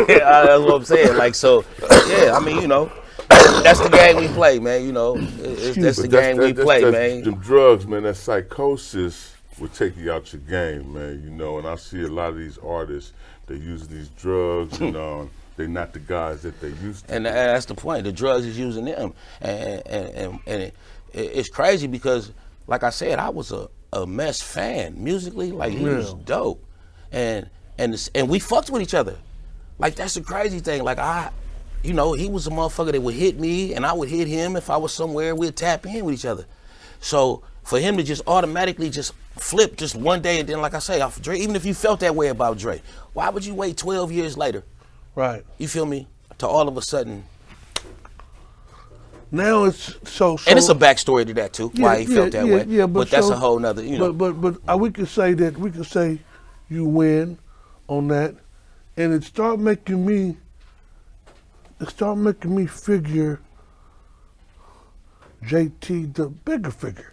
That's what I'm saying. Like, so, yeah, I mean, you know, that's the game we play, man. You know, that's the game we play, man. Them drugs, man, that psychosis will take you out your game, man. You know, and I see a lot of these artists, they use these drugs, and they're not the guys that they used to. And that's the point. The drugs is using them, and it's crazy because, like I said, I was a Mess fan musically. Like, he was dope, and we fucked with each other. Like, that's the crazy thing. Like, you know, he was a motherfucker that would hit me, and I would hit him. If I was somewhere, we'd tap in with each other. So for him to just automatically just flip just one day, and then, like I say, off Dre, even if you felt that way about Dre, why would you wait 12 years later? Right. You feel me? To all of a sudden. Now it's so. And it's a backstory to that too, why he felt that way. Yeah, but that's a whole nother, you know. But we could say that, we could say you win on that, and it start making me figure JT the Bigga Figga.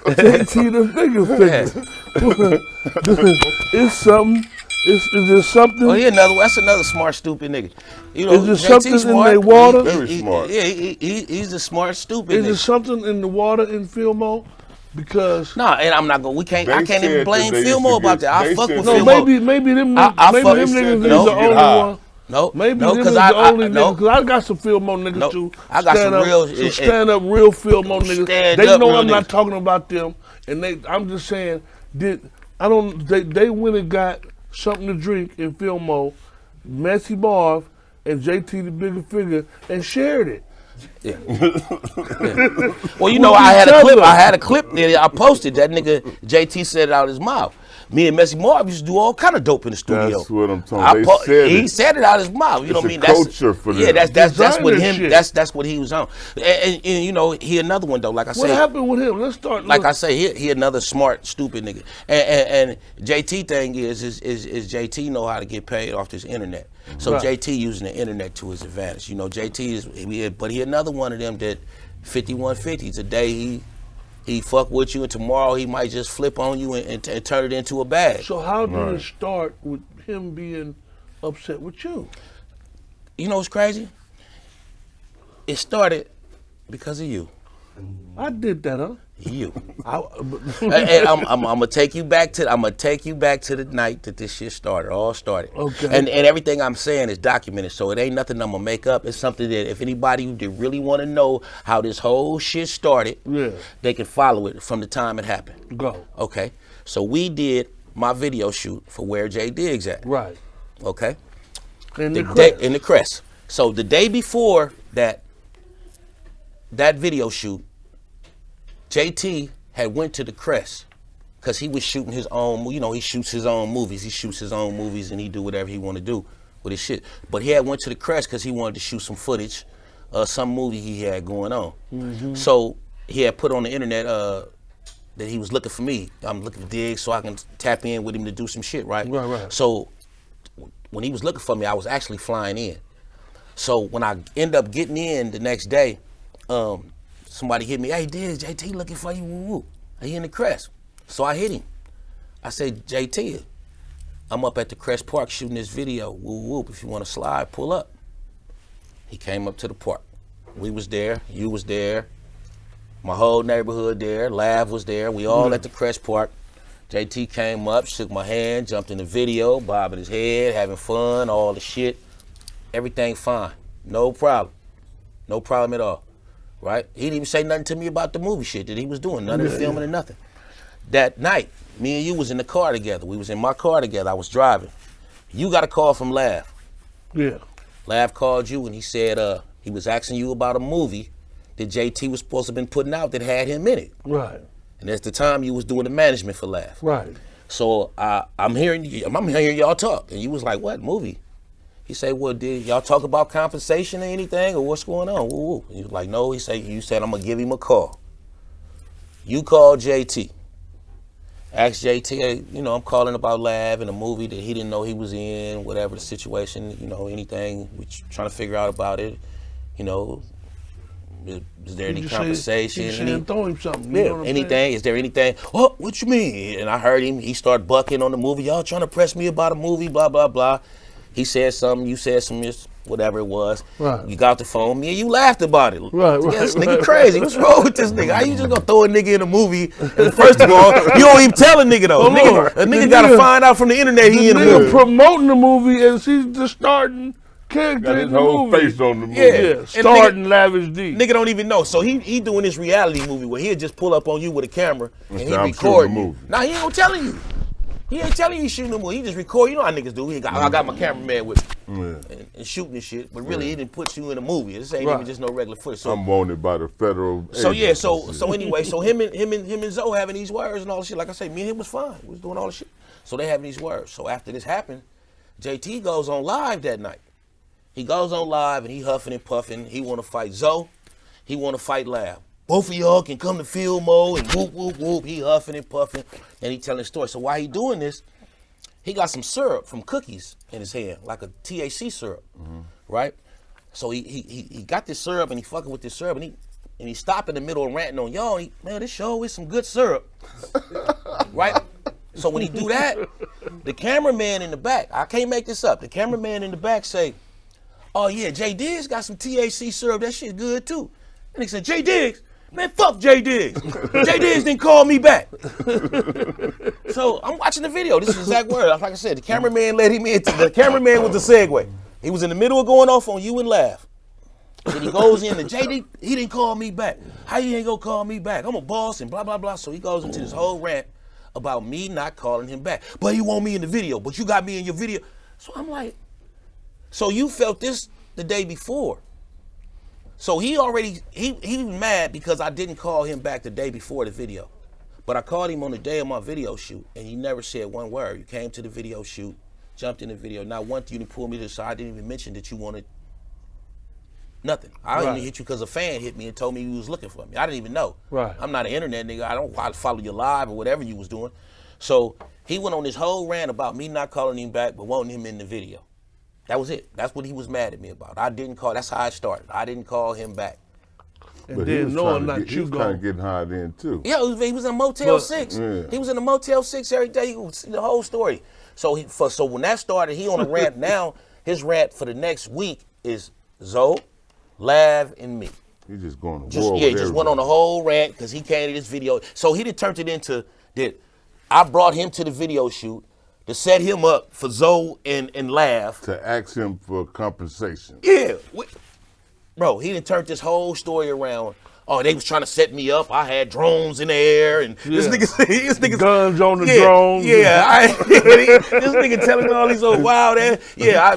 JT the Bigga Figga. It's something Is there something? Oh, that's another smart, stupid nigga. You know, is there something smart, in their water? Very smart. Yeah, he's a smart, stupid Is nigga. there something in the water in Filmo? Because Nah, and I'm not gonna. I can't even blame they used Filmo to about get- that. I they fuck said with they- Filmo. maybe them I maybe fuck- them they niggas said is they the used to get only high. one. No, Maybe no, them because is the only no. niggas. Cause I got some Filmo niggas No, too. I got some real- stand up real Filmo niggas. Stand They up know real I'm not niggas. talking about them, and I'm just saying they went and got something to drink in Filmo, Messy Marv and JT the Bigga Figga, and shared it. Yeah. Yeah. Well, you know, I had a clip there. I posted that nigga. JT said it out his mouth. Me and Messy Marv used to do all kind of dope in the studio. That's what I'm talking about. He said it out his mouth. You know what I mean? It's a culture for them. Yeah, that's what Designer him. shit. That's what he was on. And you know, he another one though. Like I What said, happened with him? Let's start. like I say, he another smart, stupid nigga. And JT thing is JT know how to get paid off this internet. So Right. JT using the internet to his advantage. You know, JT but he another one of them that 5150. Today he fuck with you, and tomorrow he might just flip on you and turn it into a bag. So how did it start with him being upset with you? You know what's crazy? It started because of you. I did that, huh? You. And I'm gonna take you back to the night that this shit started. All started. Okay. And everything I'm saying is documented, so it ain't nothing I'm gonna make up. It's something that if anybody that really want to know how this whole shit started, they can follow it from the time it happened. Go. Okay. So we did my video shoot for Where Jay Diggs at. Right. Okay. In the In the Crest. So the day before that video shoot, JT had went to the Crest because he was shooting his own, you know, he shoots his own movies. He shoots his own movies and he do whatever he want to do with his shit. But he had went to the Crest because he wanted to shoot some footage of some movie he had going on. Mm-hmm. So he had put on the internet that he was looking for me. I'm looking for Diggs so I can tap in with him to do some shit, right? Right. So when he was looking for me, I was actually flying in. So when I end up getting in the next day, somebody hit me, hey Diggs, JT looking for you, woo-woo. He in the Crest. So I hit him. I said, JT, I'm up at the Crest Park shooting this video, woo-woo, if you want to slide, pull up. He came up to the park. We was there, you was there, my whole neighborhood there, Lav was there, we all at the Crest Park. JT came up, shook my hand, jumped in the video, bobbing his head, having fun, all the shit. Everything fine, no problem. No problem at all. Right? He didn't even say nothing to me about the movie shit that he was doing, none of the filming or nothing. That night, me and you was in the car together. We was in my car together. I was driving. You got a call from Lav. Yeah. Lav called you and he said he was asking you about a movie that JT was supposed to have been putting out that had him in it. Right. And that's the time you was doing the management for Lav. Right. So I'm hearing y'all talk, and you was like, "What movie?" He said, "Well, did y'all talk about compensation or anything, or what's going on?" Woo-woo. He was like, "No." He said, "You said I'm gonna give him a call." You called JT. Asked JT, hey, you know, I'm calling about Lav and a movie that he didn't know he was in, whatever the situation, you know, anything. We're trying to figure out about it. You know, is there any compensation? Throw him something. Yeah, anything? Is there anything? Oh, what you mean? And I heard him. He started bucking on the movie. Y'all trying to press me about a movie, blah, blah, blah. He said something, you said something, whatever it was. Right. You got the phone, me and you laughed about it. Right, Yeah, this right, nigga right, crazy. What's wrong with this nigga? How you just gonna throw a nigga in a movie? First of all, you don't even tell a nigga though. A nigga gotta find out from the internet he in a movie. Promoting the movie and she's the starting character Got his in the whole movie. face on the movie. Yeah. Starting Lavish D. Nigga don't even know. So he doing this reality movie where he'll just pull up on you with a camera and he I'm record shooting the you. movie. Nah, he ain't gonna telling you. He ain't telling you he's shooting the movie. He just record. You know how niggas do. I got my cameraman with me and shooting this shit. But really, he didn't put you in a movie. This ain't even just no regular footage. So, I'm wanted by the federal. so yeah. agents. So anyway, so him and Zoe having these words and all the shit. Like I say, me and him was fine. We was doing all the shit. So they having these words. So after this happened, JT goes on live that night. He goes on live and he huffing and puffing. He want to fight Zoe. He want to fight Lav. Both of y'all can come to field mode and whoop, whoop, whoop. He huffing and puffing and he telling the story. So while he doing this, he got some syrup from cookies in his hand, like a THC syrup, right? So he got this syrup and he fucking with this syrup and he stopped in the middle and ranting on y'all. Man, this show is some good syrup, right? So when he do that, the cameraman in the back, I can't make this up. The cameraman in the back say, "Oh yeah, J Diggs got some THC syrup. That shit good too." And he said, "J Diggs, man, fuck J Diggs. J Diggs didn't call me back." So I'm watching the video. This is the exact word. Like I said, the cameraman let him in. The cameraman was the segue. He was in the middle of going off on you and laugh. And he goes in and JD, he didn't call me back. How you ain't gonna call me back? I'm a boss and blah, blah, blah. So he goes into this whole rant about me not calling him back. But he want me in the video, but you got me in your video. So I'm like, so you felt this the day before. So he already, he was mad because I didn't call him back the day before the video. But I called him on the day of my video shoot and he never said one word. You came to the video shoot, jumped in the video. Not once you pulled me to the side. I didn't even mention that you wanted nothing. I didn't even hit you because a fan hit me and told me you was looking for me. I didn't even know. Right. I'm not an internet nigga. I don't follow you live or whatever you was doing. So he went on this whole rant about me not calling him back but wanting him in the video. That was it. That's what he was mad at me about. I didn't call. That's how it started. I didn't call him back. And But then knowing not he you was kind going. of getting high then too. Yeah, he was in a Motel But- 6. Yeah. He was in a Motel 6 every day. You could see the whole story. So so when that started, he on a rant now. His rant for the next week is Zoe, Lav, and me. He just going to Just war yeah, with just went on everybody. a whole rant because he came to this video. So he done turned it into that I brought him to the video shoot to set him up for Zoe and Lav. To ask him for compensation. Yeah. Bro, he done turned this whole story around. Oh, they was trying to set me up. I had drones in the air, and this nigga Guns on the drones. Yeah, this nigga telling me all these old wild ass. Yeah,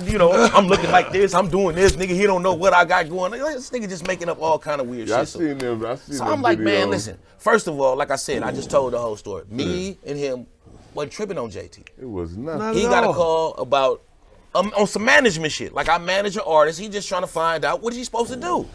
I'm looking like this. I'm doing this. Nigga, he don't know what I got going. This nigga just making up all kind of weird Yeah, I shit. seen them. So I'm like, man, listen. First of all, like I said, I just told the whole story. Me and him wasn't tripping on JT. It was nothing. Not He at got a all. call about on some management shit. Like I manage an artist. He just trying to find out what is he supposed to do.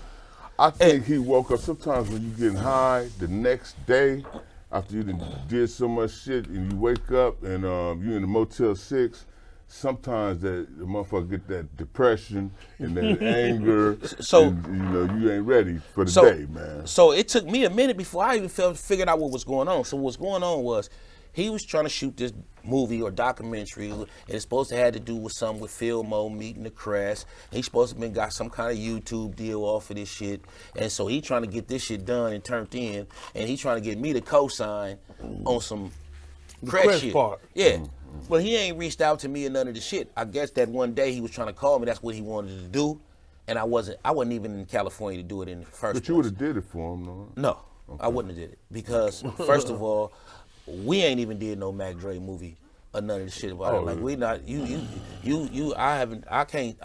I think he woke up. Sometimes when you getting high, the next day after you did so much shit, and you wake up and you in the Motel 6. Sometimes the motherfucker get that depression and that anger. So- and, you ain't ready for the So- day, man. So it took me a minute before I even figured out what was going on. So what's going on was he was trying to shoot this movie or documentary, and it's supposed to have to do with something with Phil Mo meeting the Crest. He's supposed to have got some kind of YouTube deal off of this shit, and so he trying to get this shit done and turned in, and he trying to get me to co-sign on some Crest Crest shit. part. Yeah. But he ain't reached out to me and none of the shit. I guess that one day he was trying to call me. That's what he wanted to do, and I wasn't even in California to do it in the first But you place. would have did it for him, though. No, I wouldn't have did it because first of all, we ain't even did no Mac Dre movie or none of the shit about it. Like we not I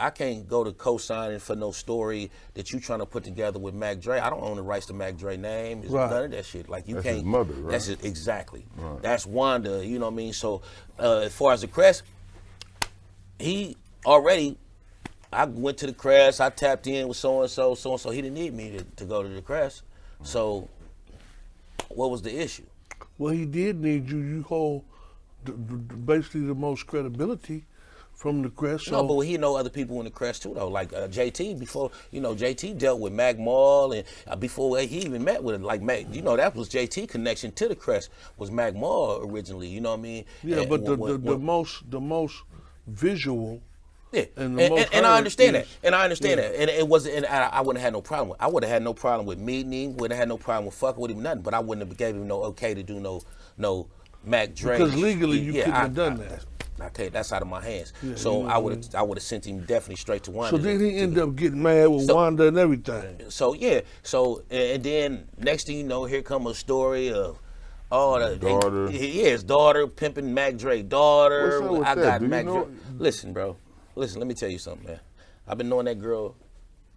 can't go to co-signing for no story that you trying to put together with Mac Dre. I don't own the rights to Mac Dre name. It's Right. none of that shit. Like you That's can't. his mother, right? That's it, exactly. Right. That's Wanda. You know what I mean? So as far as the Crest, he already. I went to the Crest. I tapped in with so and so. He didn't need me to go to the Crest. So what was the issue? Well, he did need you. You hold basically the most credibility from the Crest. No, So but he know other people in the Crest too, though. Like JT, before JT dealt with Mac Mall, and before he even met with it, like Mac, that was JT connection to the Crest was Mac Mall originally. You know what I mean? yeah, And but the when- most visual. Yeah, And and, the most and I heard understand that, is- and I understand that, and it wasn't, and I wouldn't have had no problem with. I would have had no problem with meeting him. Wouldn't have had no problem with fucking with him, nothing. But I wouldn't have gave him no okay to do no Mac Dre. Because legally you couldn't I- have done I- that. I tell you, that's out of my hands. Yeah, So you know I what would have sent him definitely straight to Wanda. So then he ended up getting mad with Wanda and everything. So yeah, and then next thing you know, here come a story of Daughter. his daughter pimping Mac Dre daughter. What's up with I that? got Do you Mac know- Dre. Listen, bro. Listen, let me tell you something, man. I've been knowing that girl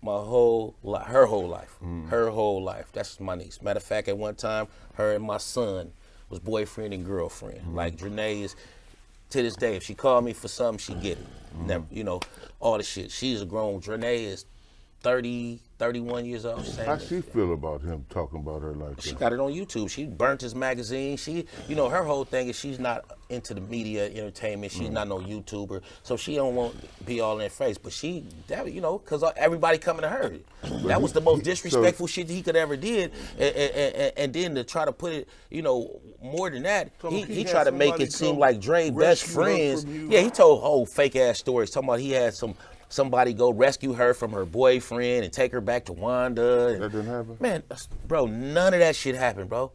my whole life, her whole life, her whole life. That's my niece. Matter of fact, at one time, her and my son was boyfriend and girlfriend. Like Drenae is, to this day, if she called me for something, she get it. Never, all the shit. She's a grown. Drenae is 30, 31 years old. How she feel about him talking about her like that? She got it on YouTube. She burnt his magazine. She, her whole thing is she's not into the media entertainment. She's not no YouTuber, so she don't want to be all in their face. But because everybody coming to her. That was the most disrespectful shit he could ever did. And then to try to put it, more than that, he tried to make it seem like Dre best friends. Yeah, he told whole fake ass stories talking about he had somebody go rescue her from her boyfriend and take her back to Wanda. That didn't happen? Man, bro, none of that shit happened, bro.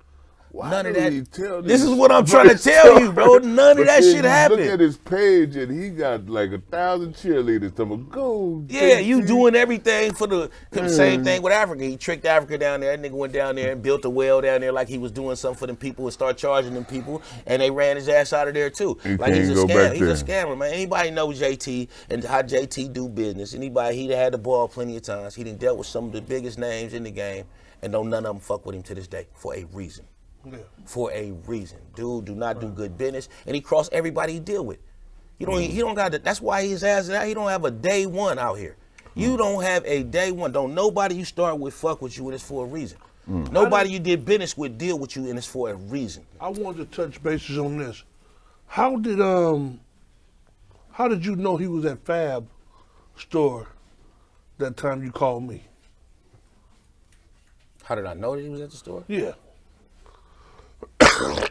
Why none of do that. he tell This these is what I'm trying to tell you, bro. None of that shit happened. Look at his page and he got like 1,000 cheerleaders. Go. Yeah, you doing everything for the same thing with Africa. He tricked Africa down there. That nigga went down there and built a well down there like he was doing something for them people and started charging them people, and they ran his ass out of there too. Like he's a scammer. He's a scammer, man. Anybody know JT and how JT do business? Anybody, he had the ball plenty of times. He done dealt with some of the biggest names in the game, and don't none of them fuck with him to this day for a reason. Yeah. For a reason. Dude do not do good business, and he crossed everybody he deal with. He don't got that's why his ass is out. He don't have a day one out here. You don't have a day one. Don't nobody you start with fuck with you, and it's for a reason. Nobody you did business with deal with you, and it's for a reason. I wanted to touch bases on this. How did you know he was at Fab store that time you called me? How did I know that he was at the store? Yeah.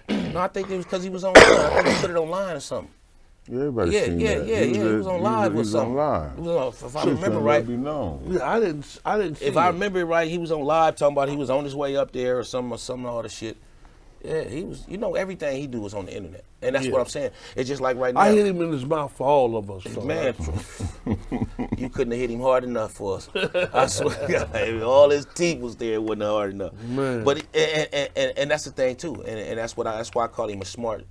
No, I think it was because he was online. I think he put it online or something. Yeah, everybody seen that. He was on live with something. If I remember right. Yeah, I didn't see If I remember it right, he was on live talking about he was on his way up there or some all the shit. Yeah, he was. Everything he do was on the internet, and that's what I'm saying. It's just like right now. I hit him in his mouth for all of us. So man, you couldn't have hit him hard enough for us. I swear to God, all his teeth was there. It wasn't hard enough. Man. But and that's the thing too, and that's why I call him a smart,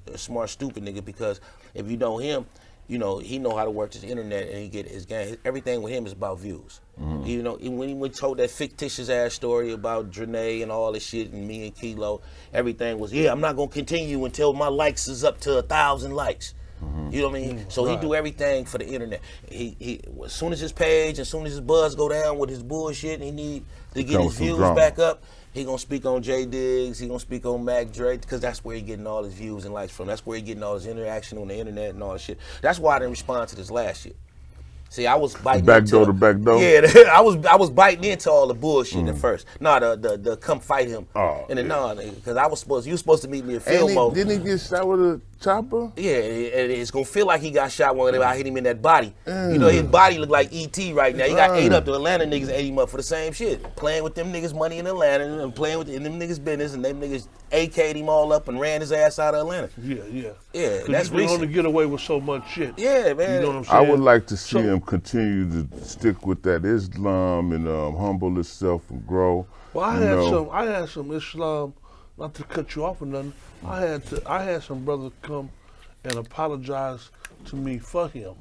stupid nigga, because if you know him, he know how to work this internet and he get his game. Everything with him is about views. When he told that fictitious ass story about Dre and all this shit and me and Kilo, everything was, I'm not gonna continue until my likes is up to 1,000 likes. You know what I mean? So he do everything for the internet. He as soon as his page, as soon as his buzz go down with his bullshit, and he need to get his views back up, he gonna speak on J Diggs, he gonna speak on Mac Dre, because that's where he getting all his views and likes from. That's where he getting all his interaction on the internet and all that shit. That's why I didn't respond to this last shit. See, I was biting back door to back door. Yeah, I was biting into all the bullshit at first. No, the come fight him. Oh, and then because you was supposed to meet me in Fillmore. Didn't he get shot with a chopper? Yeah, it's gonna feel like he got shot when I hit him in that body. His body look like E.T. right now. He got ate up. The Atlanta niggas ate him up for the same shit. Playing with them niggas' money in Atlanta and playing with them niggas' business, and them niggas AK'd him all up and ran his ass out of Atlanta. Yeah. That's you can only get away with so much shit. Yeah, man. You know what I'm saying? I would like to see him continue to stick with that Islam and humble himself and grow. Well, I had some Islam, not to cut you off or nothing. I had some brothers come and apologize to me for him.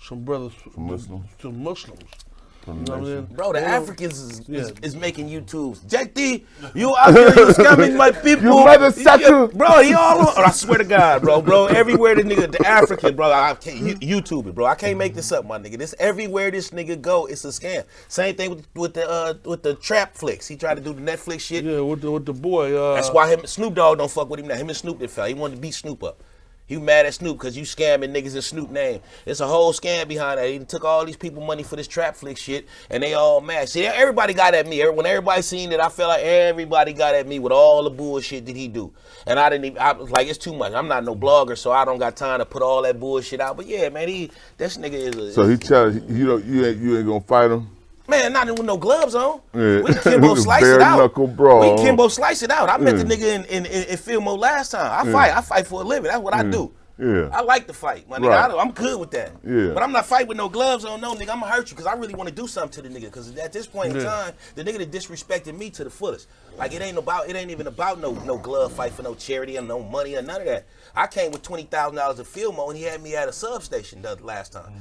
Some brothers, some Muslims. You know what I mean? Bro, the Africans is making YouTubes. JT, you out here, you scamming my people. You mother sucker. Bro, he all over. I swear to God, bro. Everywhere the African, bro, I can't YouTube it, bro. I can't make this up, my nigga. This everywhere this nigga go, it's a scam. Same thing with the trap flicks. He tried to do the Netflix shit. Yeah, with the boy. That's why Snoop Dogg don't fuck with him now. Him and Snoop that fell. He wanted to beat Snoop up. He mad at Snoop because you scamming niggas in Snoop name. It's a whole scam behind that. He took all these people money for this trap flick shit, and they all mad. See, everybody got at me. When everybody seen it, I felt like everybody got at me with all the bullshit that he do. And I was like, it's too much. I'm not no blogger, so I don't got time to put all that bullshit out. But yeah, man, this nigga is So he challenged you ain't gonna fight him? Man, not with no gloves on. Yeah. We can Kimbo slice it out. Knuckle brawl. We can Kimbo slice it out. I met the nigga in Fillmore last time. I fight for a living. That's what I do. Yeah. I like to fight, my nigga. Right. I'm good with that. Yeah. But I'm not fighting with no gloves on, no, nigga. I'm gonna hurt you because I really want to do something to the nigga. Because at this point in time, the nigga that disrespected me to the fullest. Like it ain't even about no glove fight for no charity or no money or none of that. I came with $20,000 of Fillmore and he had me at a substation the last time.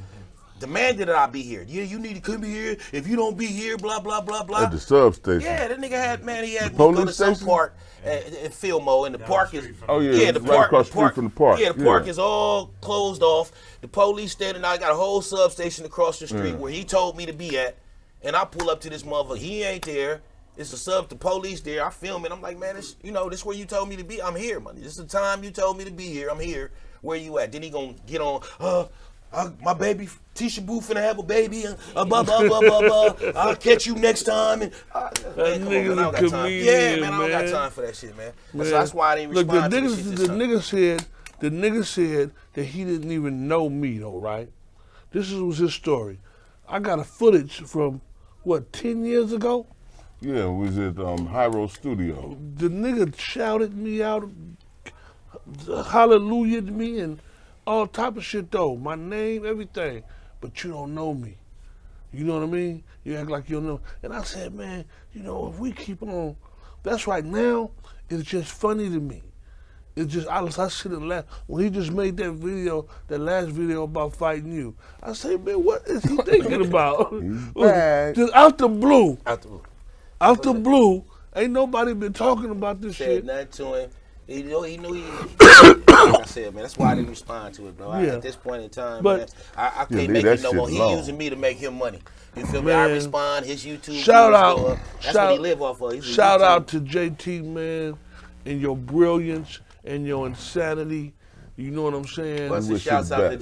Demanded that I be here. Yeah, you need to come here. If you don't be here, blah, blah, blah, blah. At the substation. Yeah, that nigga had me go to some park in Fillmore, and the park is... Oh, yeah, the right park, across the street from the park. Yeah, the park is all closed off. The police standing out. I got a whole substation across the street where he told me to be at. and I pull up to this motherfucker. He ain't there. It's a sub, the police there. I film it. I'm like, man, this, this where you told me to be. I'm here, man. This is the time you told me to be here. I'm here. Where you at? Then he gonna get on, my baby, Tisha Boo finna have a baby, blah, blah, blah, blah, blah. I'll catch you next time. And, man, come on, man, I don't got time. Yeah, man, I don't got time for that shit, man. So that's why I didn't respond to this shit this time. The nigga said that he didn't even know me, though, right? This was his story. I got a footage from, 10 years ago? Yeah, it was at Hyro Studio. The nigga shouted me out, hallelujah to me, and all type of shit, though. My name, everything. But you don't know me. You know what I mean? You act like you don't know. And I said, man, if we keep on, that's right now, it's just funny to me. It's just, I sit and laugh. When he just made that video, that last video about fighting you, I say, man, what is he thinking about? Just out the blue. Out the blue, ain't nobody been talking about this shit. Said nothing to him. He knew like I said, man, that's why I didn't respond to it, bro. At this point in time, man, I can't make it no more. He using me to make him money. You feel me? I respond, his YouTube. Shout out. That's what he live off of. Shout out to JT, man, and your brilliance and your insanity. You know what I'm saying? Bunch of shouts out to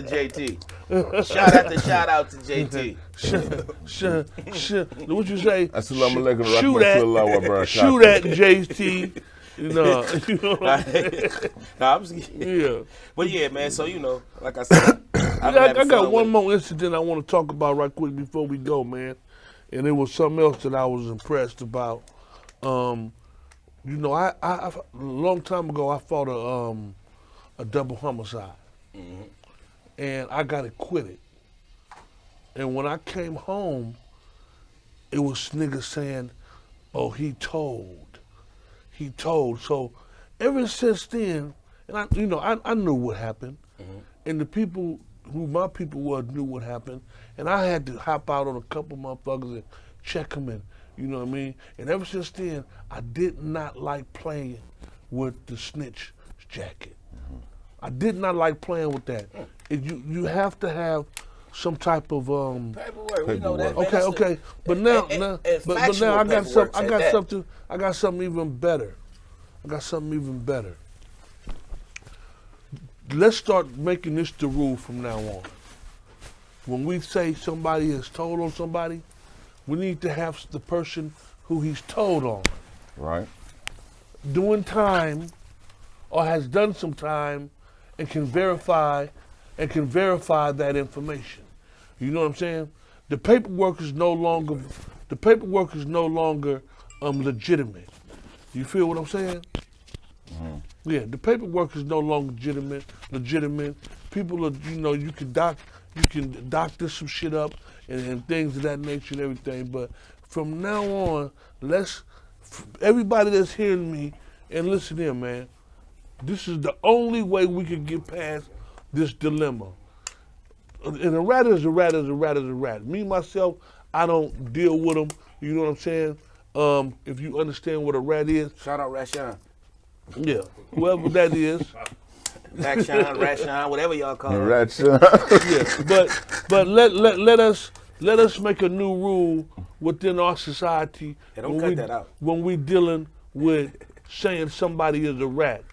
JT. Shout out to JT. What you say? Shoot at JT. I'm just kidding. Yeah. But yeah, man, so like I said, I got one more incident I want to talk about right quick before we go, man. And it was something else that I was impressed about. I a long time ago I fought a double homicide. Mm-hmm. And I got acquitted. And when I came home, it was niggas saying, oh, he told. So ever since then, and I knew what happened. Mm-hmm. And the people who my people were knew what happened. And I had to hop out on a couple motherfuckers and check them in. You know what I mean? And ever since then, I did not like playing with the snitch jacket. Mm-hmm. I did not like playing with that. You have to have some type of paperwork. We know that. Okay. But now I got something even better. Let's start making this the rule from now on. When we say somebody has told on somebody, we need to have the person who he's told on. Right. Doing time or has done some time and can verify that information. You know what I'm saying? The paperwork is no longer legitimate. You feel what I'm saying? Mm-hmm. Yeah, the paperwork is no longer legitimate. People are, you can doctor some shit up and things of that nature and everything. But from now on, everybody that's hearing me and listen here, man, this is the only way we can get past this dilemma. And a rat is a rat is a rat is a rat. Me, myself, I don't deal with them. You know what I'm saying? If you understand what a rat is. Shout out Rashawn. Yeah, whoever that is. Rashawn, whatever y'all call it. Rashawn. Yeah, but let us make a new rule within our society. Hey, don't cut that out. When we dealing with saying somebody is a rat.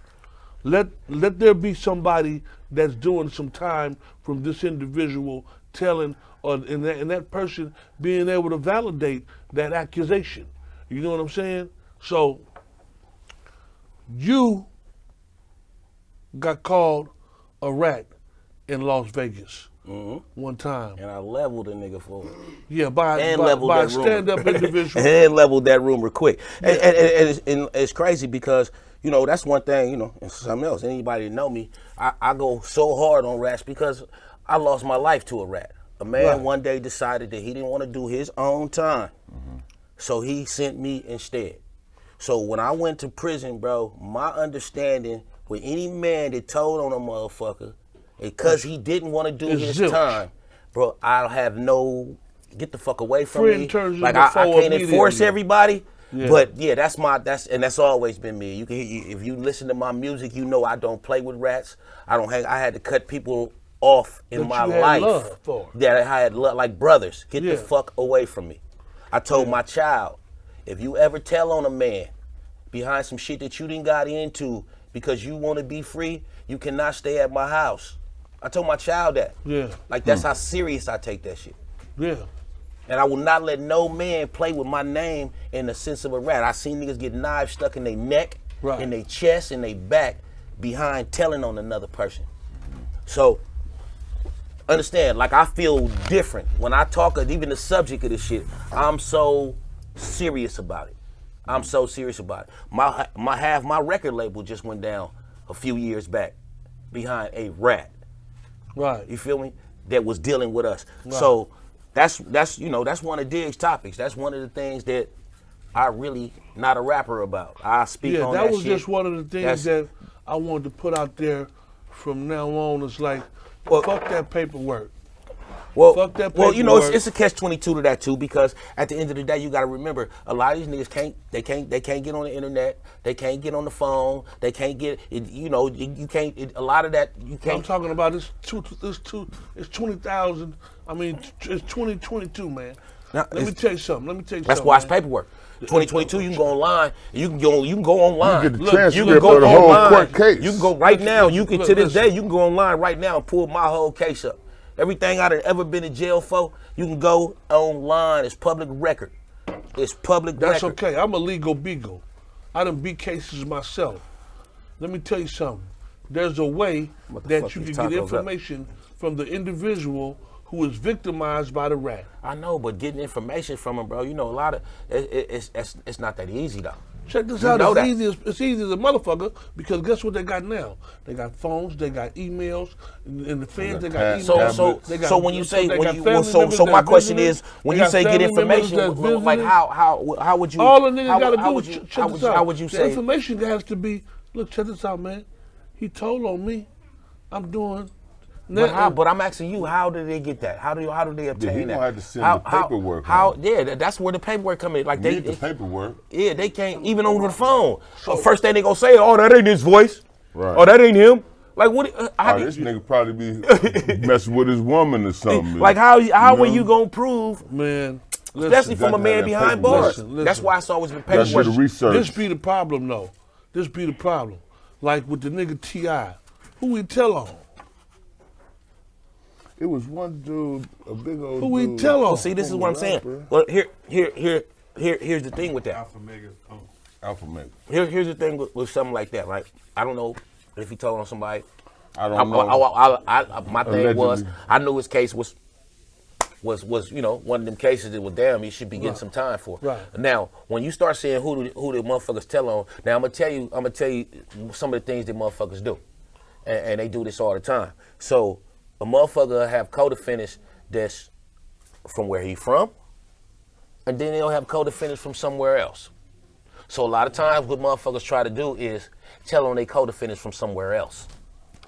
Let there be somebody that's doing some time from this individual telling, and that person being able to validate that accusation. You know what I'm saying? So, you got called a rat in Las Vegas one time. And I leveled a nigga for it. Yeah, by a stand-up individual. And leveled that room real quick. Yeah. And it's crazy because, that's one thing, and something else. Anybody that know me, I go so hard on rats because I lost my life to a rat. A man one day decided that he didn't want to do his own time. Mm-hmm. So he sent me instead. So when I went to prison, bro, my understanding with any man that told on a motherfucker, because he didn't want to do his time, bro, I'll have get the fuck away from me. Like I can't enforce everybody. Yeah. But yeah, that's always been me. If you listen to my music, I don't play with rats. I had to cut people off in That my you had life love for. that I had love, like brothers. Get Yeah. the fuck away from me. I told my child, if you ever tell on a man behind some shit that you didn't got into because you want to be free, you cannot stay at my house. I told my child that. Yeah. Like, that's how serious I take that shit. Yeah. And I will not let no man play with my name in the sense of a rat. I seen niggas get knives stuck in their neck, in their chest, in their back, behind telling on another person. So, understand, like, I feel different. When I talk of even the subject of this shit, I'm so serious about it. I'm so serious about it. My record label just went down a few years back behind a rat. Right. You feel me? That was dealing with us. Right. So that's one of Dig's topics. That's one of the things that I really not a rapper about. I speak on that shit. Yeah, that was just one of the things that I wanted to put out there from now on. It's like, fuck that paperwork. Well, fuck that paperwork. Well, you know, it's a catch-22 to that too, because at the end of the day, you got to remember, a lot of these niggas can't get on the internet, they can't get on the phone, they can't get, you know, you can't. A lot of that you can't. I'm talking about it's 20,000. I mean, it's 2022, man. Now, let me tell you something. That's why it's paperwork. 2022, you can go online. You can go online. You can get the transcript of the whole court case. You can go right now. You can to this day. You can go online right now and pull my whole case up. Everything I've ever been in jail for, you can go online. It's public record. It's public record. That's okay. I'm a legal beagle. I done beat cases myself. Let me tell you something. There's a way that you can get information from the individual who is victimized by the rat. I know, but getting information from him, bro, you know, a lot of it's not that easy though. Check this out. It's easy as a motherfucker, because guess what they got now? They got phones, they got emails, and the fans they got emails. So when you say so my question is, when you say get information, like how would you? All the niggas gotta do. Check this out. How would you say? The information has to be. Look, check this out, man. He told on me. I'm doing. But I'm asking you, how do they get that? How do they obtain that? He had to send the paperwork. That's where the paperwork come in. Like the paperwork. Yeah, they can't even over the phone. So first thing they gonna say, oh, that ain't his voice. Right. Oh, that ain't him. Like what? This nigga probably be messing with his woman or something. Like how are you gonna prove, man? Especially from a man behind bars. That's why it's always been paperwork. This be the problem, though. This be the problem. Like with the nigga T.I., who we tell on? It was one dude, a big old dude. Who we tell on? Well, see, this is what I'm saying. Well, here's the thing with that. Alpha Mega. Here's the thing with something like that, right? I don't know if he told on somebody. I don't know. My thing was, I knew his case was one of them cases that was damn, he should be getting some time for. Right. Now, when you start seeing who the motherfuckers tell on, now I'm gonna tell you some of the things that motherfuckers do, and they do this all the time. So a motherfucker have co-defendants that's from where he from, and then they'll have co-defendants from somewhere else. So a lot of times what motherfuckers try to do is tell on their co-defendants from somewhere else.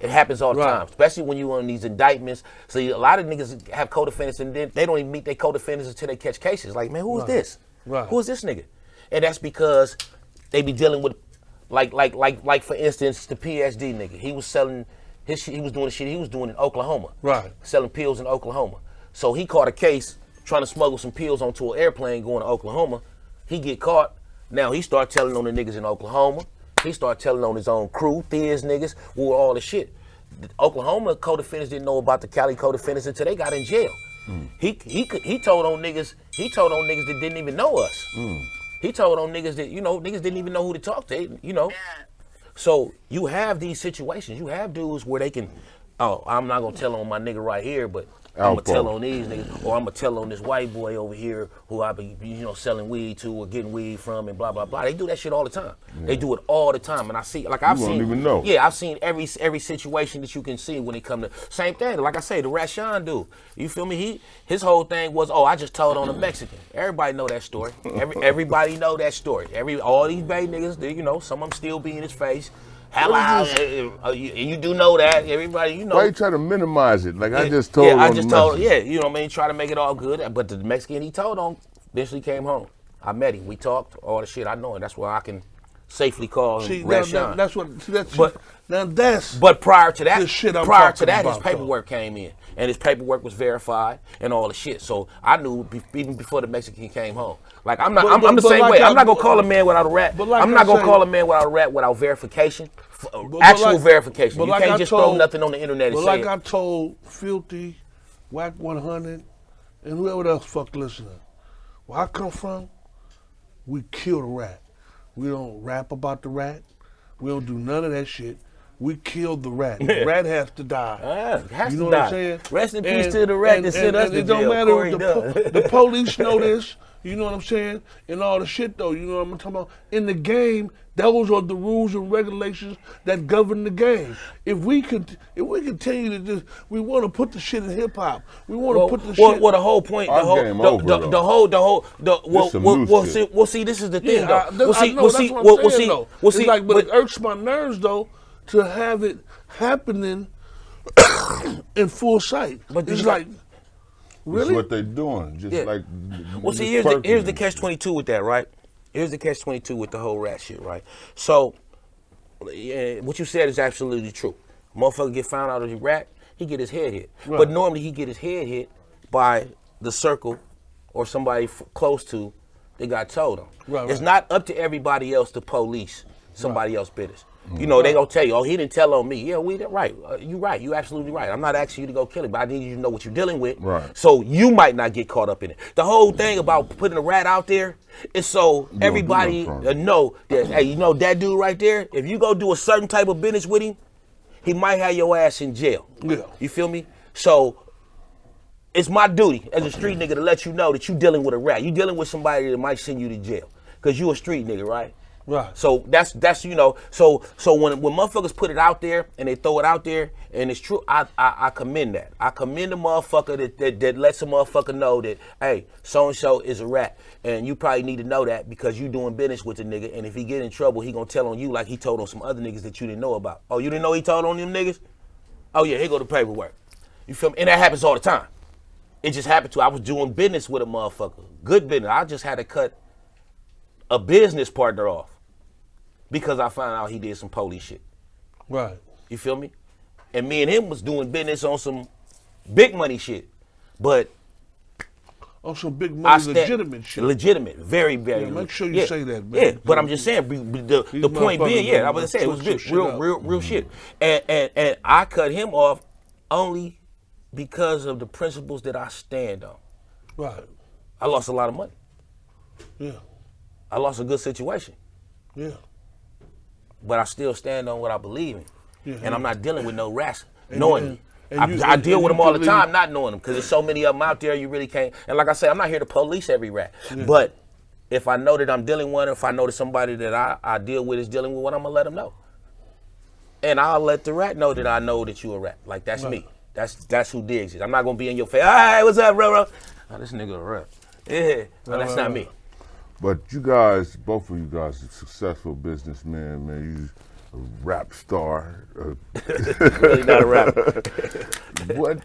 It happens all the time, especially when you on these indictments. So a lot of niggas have co-defendants and then they don't even meet their co-defendants until they catch cases. Like, man, who is this? Right. Who is this nigga? And that's because they be dealing with, like for instance, the PSD nigga. He was selling his shit. He was doing the shit he was doing in Oklahoma. Right. Selling pills in Oklahoma. So he caught a case trying to smuggle some pills onto an airplane going to Oklahoma. He get caught. Now he start telling on the niggas in Oklahoma. He started telling on his own crew, Thiz niggas, all the shit. The Oklahoma co-defendants didn't know about the Cali co-defendants until they got in jail. He told on niggas that didn't even know us. He told on niggas that, niggas didn't even know who to talk to, So you have these situations. You have dudes where they can, I'm not gonna tell on my nigga right here, but I'm gonna tell on these niggas, or I'm gonna tell on this white boy over here who I be, selling weed to or getting weed from and blah blah blah. They do that shit all the time. Yeah. They do it all the time, and I see, like I've seen. You won't even know. Yeah, I've seen every situation that you can see when it come to same thing. Like I say, the Rashawn dude. You feel me? His whole thing was, I just told on a Mexican. Everybody know that story. Everybody know that story. All these Bay niggas, some of them still be in his face. You do know that. Everybody, Why you try to minimize it? Like I just told on try to make it all good. But the Mexican he told on eventually came home. I met him. We talked, all the shit. I know him. That's why I can safely call him Red Sean. That's what. That's but prior to that, the shit I'm prior to talking that, about, his paperwork came in, and his paperwork was verified and all the shit. So I knew even before the Mexican came home. Like I'm not. I'm the same way. I'm not gonna call a man without a rat. I'm not gonna call a man without a rat without verification. Actual verification. You can't just throw nothing on the internet and say like I told Filthy, Whack 100, and whoever else fuck listening. Where I come from, we kill the rat. We don't rap about the rat. We don't do none of that shit. We killed the rat. The rat has to die. Has you know to what die. I'm saying? Rest in peace to the rat that sent us to jail. It don't matter if the police know this. You know what I'm saying? And all the shit though. You know what I'm talking about? In the game, those are the rules and regulations that govern the game. If we continue to just, we want to put the shit in hip hop. We want to put the shit. Well, the whole point, see, this is the thing though. It's like, but it irks my nerves though to have it happening in full sight. But it's like, really? That's what they're doing. Just like. Well, see, here's the catch-22 with that, right? Here's the catch-22 with the whole rat shit, right? So, what you said is absolutely true. Motherfucker get found out as a rat, he get his head hit. Right. But normally he get his head hit by the circle or somebody close to that got told him. Right, it's not up to everybody else to police somebody else's business. You know, they gonna tell you, oh, he didn't tell on me. Yeah, right. You right. You absolutely right. I'm not asking you to go kill him, but I need you to know what you're dealing with. Right. So you might not get caught up in it. The whole thing about putting a rat out there is so everybody know that, hey, you know that dude right there, if you go do a certain type of business with him, he might have your ass in jail. Yeah. You feel me? So it's my duty as a street nigga to let you know that you dealing with a rat. You dealing with somebody that might send you to jail. Cause you a street nigga, right? Right. So that's you know, so when motherfuckers put it out there and they throw it out there and it's true, I commend that. I commend the motherfucker that lets a motherfucker know that, hey, so and so is a rat. And you probably need to know that because you doing business with the nigga, and if he get in trouble, he gonna tell on you like he told on some other niggas that you didn't know about. Oh, you didn't know he told on them niggas? Oh yeah, here go the paperwork. You feel me? And that happens all the time. It just happened to I was doing business with a motherfucker. Good business. I just had to cut a business partner off. Because I found out he did some police shit. Right. You feel me? And me and him was doing business on some big money shit. But on some big money legitimate shit. Legitimate. Very, very. Yeah, make sure you say that, man. Yeah, but I'm just saying, the point being, I was saying, it was real shit. And I cut him off only because of the principles that I stand on. Right. I lost a lot of money. Yeah. I lost a good situation. Yeah. But I still stand on what I believe in. Yeah, and I'm not dealing with no rats knowing me. I deal with them all the time not knowing them because there's so many of them out there you really can't. And like I say, I'm not here to police every rat. Yeah. But if I know that I'm dealing with one, if I know that somebody that I deal with is dealing with one, I'm going to let them know. And I'll let the rat know that I know that you a rat. Like, that's me. That's who digs it. I'm not going to be in your face. Hey, what's up, bro? Oh, this nigga a rat. Yeah, no, that's not me. But you guys, both of you guys, are successful businessmen, man. You a rap star. Really not a rapper. What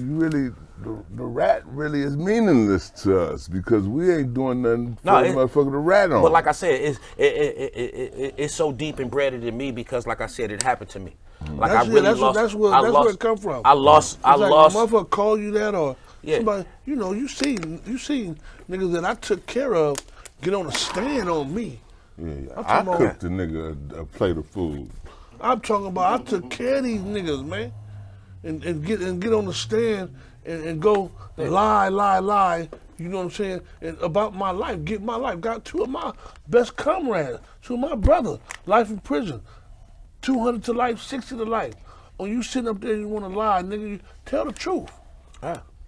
really, the rat really is meaningless to us because we ain't doing nothing for the motherfucker to rat on. But like I said, it's so deep embedded in me because, like I said, it happened to me. Like that's, I really that's lost. That's where it come from. I lost. Like a motherfucker call you that or somebody. You know, you seen niggas that I took care of get on a stand on me. Yeah, I cooked a nigga a plate of food. I'm talking about I took care of these niggas, man, and get on the stand and go lie. You know what I'm saying? And about my life, get my life. Got two of my best comrades, two of my brothers, life in prison, 200 to life, 60 to life. When you sitting up there, and you want to lie, nigga, you tell the truth.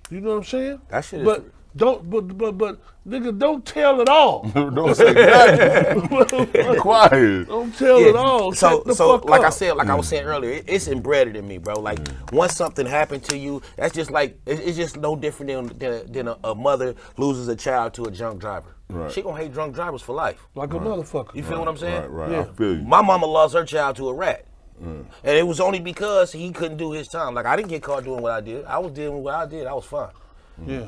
You know what I'm saying? That shit is. But nigga, don't tell it all. Don't say nothing. Quiet. Don't tell it all. So like up. I said, like I was saying earlier, it's embedded in me, bro. Like once something happened to you, that's just like it's just no different than a mother loses a child to a drunk driver. Right. She gonna hate drunk drivers for life. Like a motherfucker. You feel what I'm saying? Right. Yeah. I feel you. My mama lost her child to a rat. And it was only because he couldn't do his time. Like I didn't get caught doing what I did. I was doing what I did. I was fine. Yeah.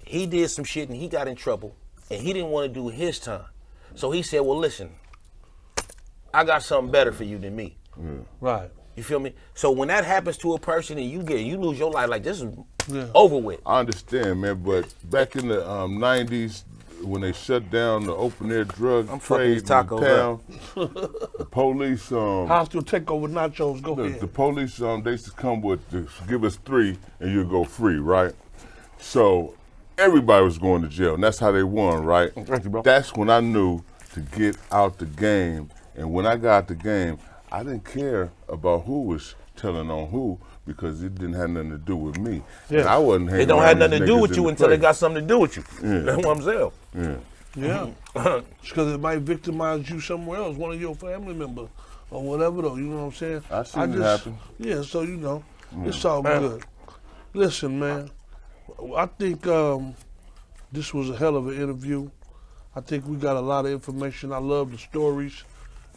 He did some shit and he got in trouble and he didn't want to do his time. So he said, well, listen, I got something better for you than me. Right. You feel me? So when that happens to a person and you lose your life, like this is over with. I understand, man, but back in the 90s, when they shut down the open air drug trade in town, the police hostile takeover nachos. Go ahead. The police they used to come with give us 3 and you go free, right? So everybody was going to jail, and that's how they won, right? Thank you, bro. That's when I knew to get out the game, and when I got out the game, I didn't care about who was telling on who because it didn't have nothing to do with me. Yeah. And I wasn't hanging It don't around have nothing these to do niggas with in you the until they place. got something to do with you. Yeah. That's what I'm saying. Yeah. Yeah. Because it might victimize you somewhere else, one of your family members or whatever, though. You know what I'm saying? I seen it happen. Yeah, so you know, it's all good. Listen, man, I think this was a hell of an interview. I think we got a lot of information. I love the stories.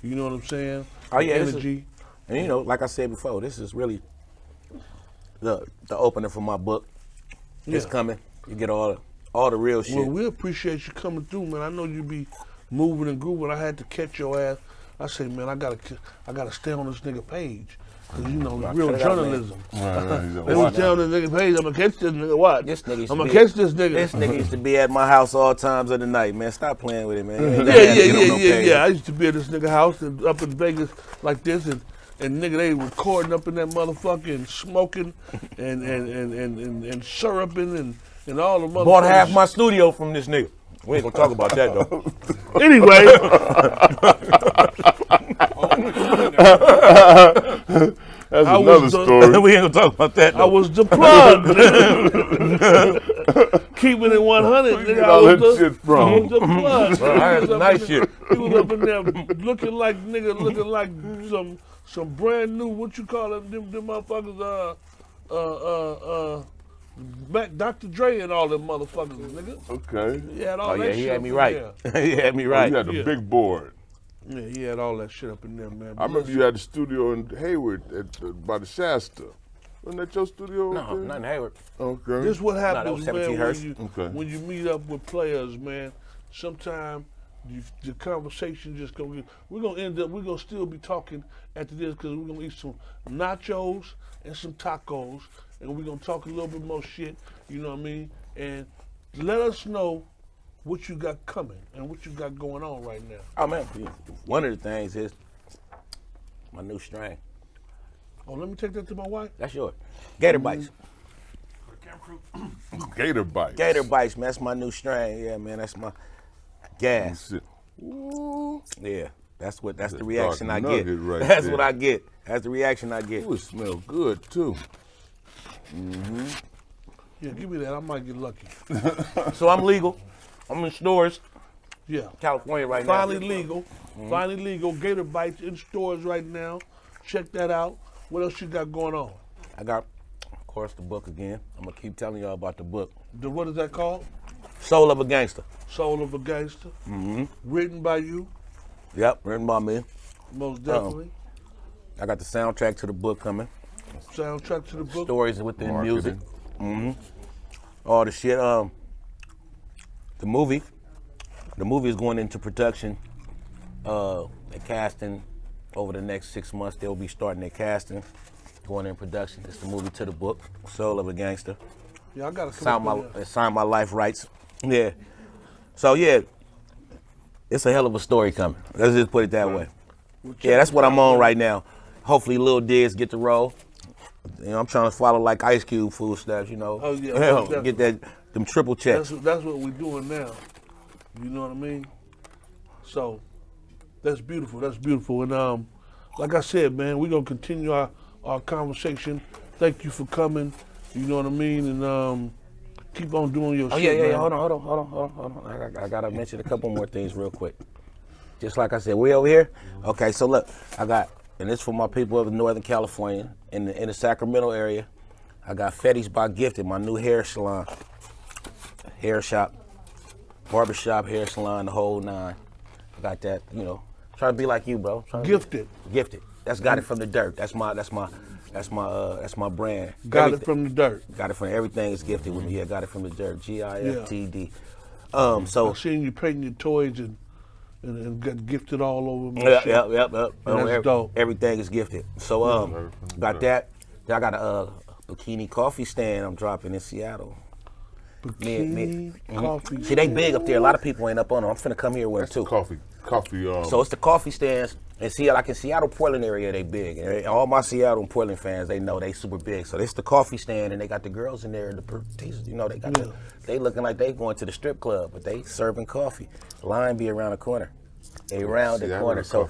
You know what I'm saying? Oh, yeah, The this energy. And you know, like I said before, this is really the opener for my book. It's Yeah. coming. You get all the real shit. Well, we appreciate you coming through, man. I know you be moving and grooving. I had to catch your ass. I say, man, I gotta stay on this nigga page. Cause you know, real cut it out, journalism. Right. They was telling the nigga page, I'm gonna catch this nigga. What? This nigga used I'm to gonna be- catch this nigga. This nigga used to be at my house all times of the night, man. Stop playing with it, man. You ain't Yeah, gotta get on no page. I used to be at this nigga house and up in Vegas like this, and nigga they recording up in that motherfucker and smoking and syruping and all the motherfuckers. Bought half my studio from this nigga. We ain't gonna talk about that though. Anyway, That's I another was the- story. We ain't gonna talk about that I though. was the plug. nigga. Keeping it 100. Where you Nigga, get I all was that shit from? I was the plug. Bro, I had He was some up nice in shit. He was up in there looking like some brand new, what you call them motherfuckers, Dr. Dre and all them motherfuckers, nigga. Okay. He had all Oh that yeah, shit he had up me in right. there. He had me You right. had the Yeah. big board. Yeah, he had all that shit up in there, man. I remember you had the studio in Hayward by the Shasta. Wasn't that your studio? No, over there? not in Hayward. Okay. This what that happens, was man, 17 Hurst. Okay. when you meet up with players, man. Sometimes the conversation just gonna get. We're gonna still be talking after this because we're gonna eat some nachos and some tacos, and we're gonna talk a little bit more shit. You know what I mean? And let us know what you got coming and what you got going on right now. Oh man, one of the things is my new strain. Oh, let me take that to my wife. That's yours. Gator bites. Gator bites. Gator bites, man. That's my new strain. Yeah, man. That's my gas. Shit. Ooh. Yeah, that's the That reaction I dark get. nugget right That's there. what I get. That's the reaction I get. Ooh, it smell good too. Yeah, give me that. I might get lucky. So I'm legal. I'm in stores, Yeah. California right Finally now. legal. Finally legal. Gator bites in stores right now. Check that out. What else you got going on? I got, of course, the book again. I'm gonna keep telling y'all about the book. What is that called? Soul of a Gangster. Soul of a Gangster. Written by you, Yep, written by me. most definitely. I got the soundtrack to the book coming. Soundtrack to the book. Stories within Marketing. music. All the shit. The movie is going into production. They're casting over the next 6 months. They'll be starting their casting, going in production. It's the movie to the book, Soul of a Gangster. Yeah, I gotta come up with that. Sign my life rights. Yeah. So yeah, it's a hell of a story coming. Let's just put it that way. Yeah, that's what I'm on right now. Hopefully, Lil Diz get the role. You know, I'm trying to follow like Ice Cube food steps. You know, Oh, yeah, most get them triple checks. That's what we're doing now. You know what I mean? So that's beautiful. That's beautiful. And like I said, man, we're gonna continue our conversation. Thank you for coming. You know what I mean? And keep on doing your Oh shit. yeah. man. Hold on. I gotta mention a couple more things real quick. Just like I said, we over here. Okay, so look, and this for my people of Northern California in the Sacramento area. I got Fetties by Gifted, my new hair salon, hair shop, barbershop, hair salon, the whole nine. I got that, you know, trying to be like you, bro. Gifted. Gifted. That's got it from the dirt. That's my brand. Got it from the dirt. Got it from everything is gifted with me. Yeah, got it from the dirt. GIFTD. I So seen you painting your toys and and get gifted all over. Yep. That's dope. Everything is gifted. So got that. Then I got a bikini coffee stand I'm dropping in Seattle. Bikini coffee. See, they big up there. A lot of people ain't up on them. I'm finna come here with it too. Coffee. So it's the coffee stands. And see, like in Seattle, Portland area, they big. And all my Seattle and Portland fans, they know they super big. So it's the coffee stand, and they got the girls in there. They got they looking like they going to the strip club, but they serving coffee. Line be around the corner. Around the corner. So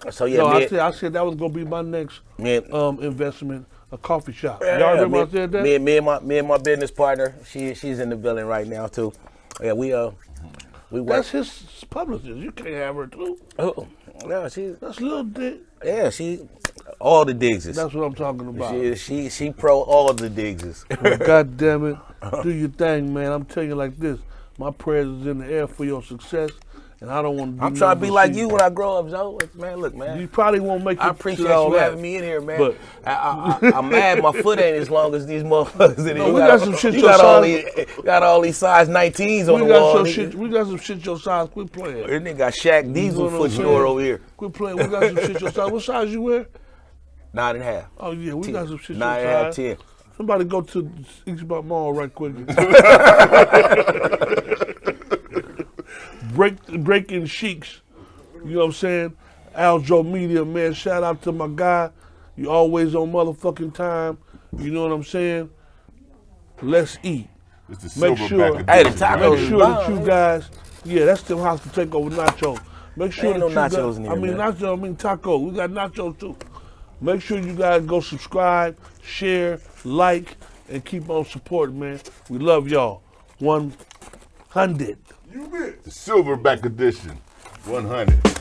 I said that was gonna be my next investment. A coffee shop. Y'all remember I said that? Me and my business partner, she's in the building right now too. Yeah, we work. That's his publicist. You can't have her too. Oh, yeah, that's Lil Dick. Yeah, she all the Digses. That's what I'm talking about. She pro all the Digses. God damn it, do your thing, man. I'm telling you like this. My prayers is in the air for your success. And I don't want to. I'm trying to be like you when I grow up, Joe. Man, look, man. You probably won't make it. I appreciate you having me in here, man. But I'm mad my foot ain't as long as these motherfuckers. No, we got some shit you your size. Got all these size 19s on the wall. We got some shit your size. Quit playing. This nigga got Shaq Diesel foot store over here. Quit playing. We got some shit your size. What size you wear? 9.5. Oh yeah, we 10. got some shit your 9.5, size. 10. Somebody go to East Mall right quick. Breaking Sheiks, you know what I'm saying? Aljo Media, man, shout out to my guy. You always on motherfucking time. You know what I'm saying? Let's eat. Make sure that you guys, that's them hostile takeover nachos. Make sure ain't that no nachos in here, I mean taco. We got nachos too. Make sure you guys go subscribe, share, like, and keep on supporting, man. We love y'all. 100. The Silverback edition, 100.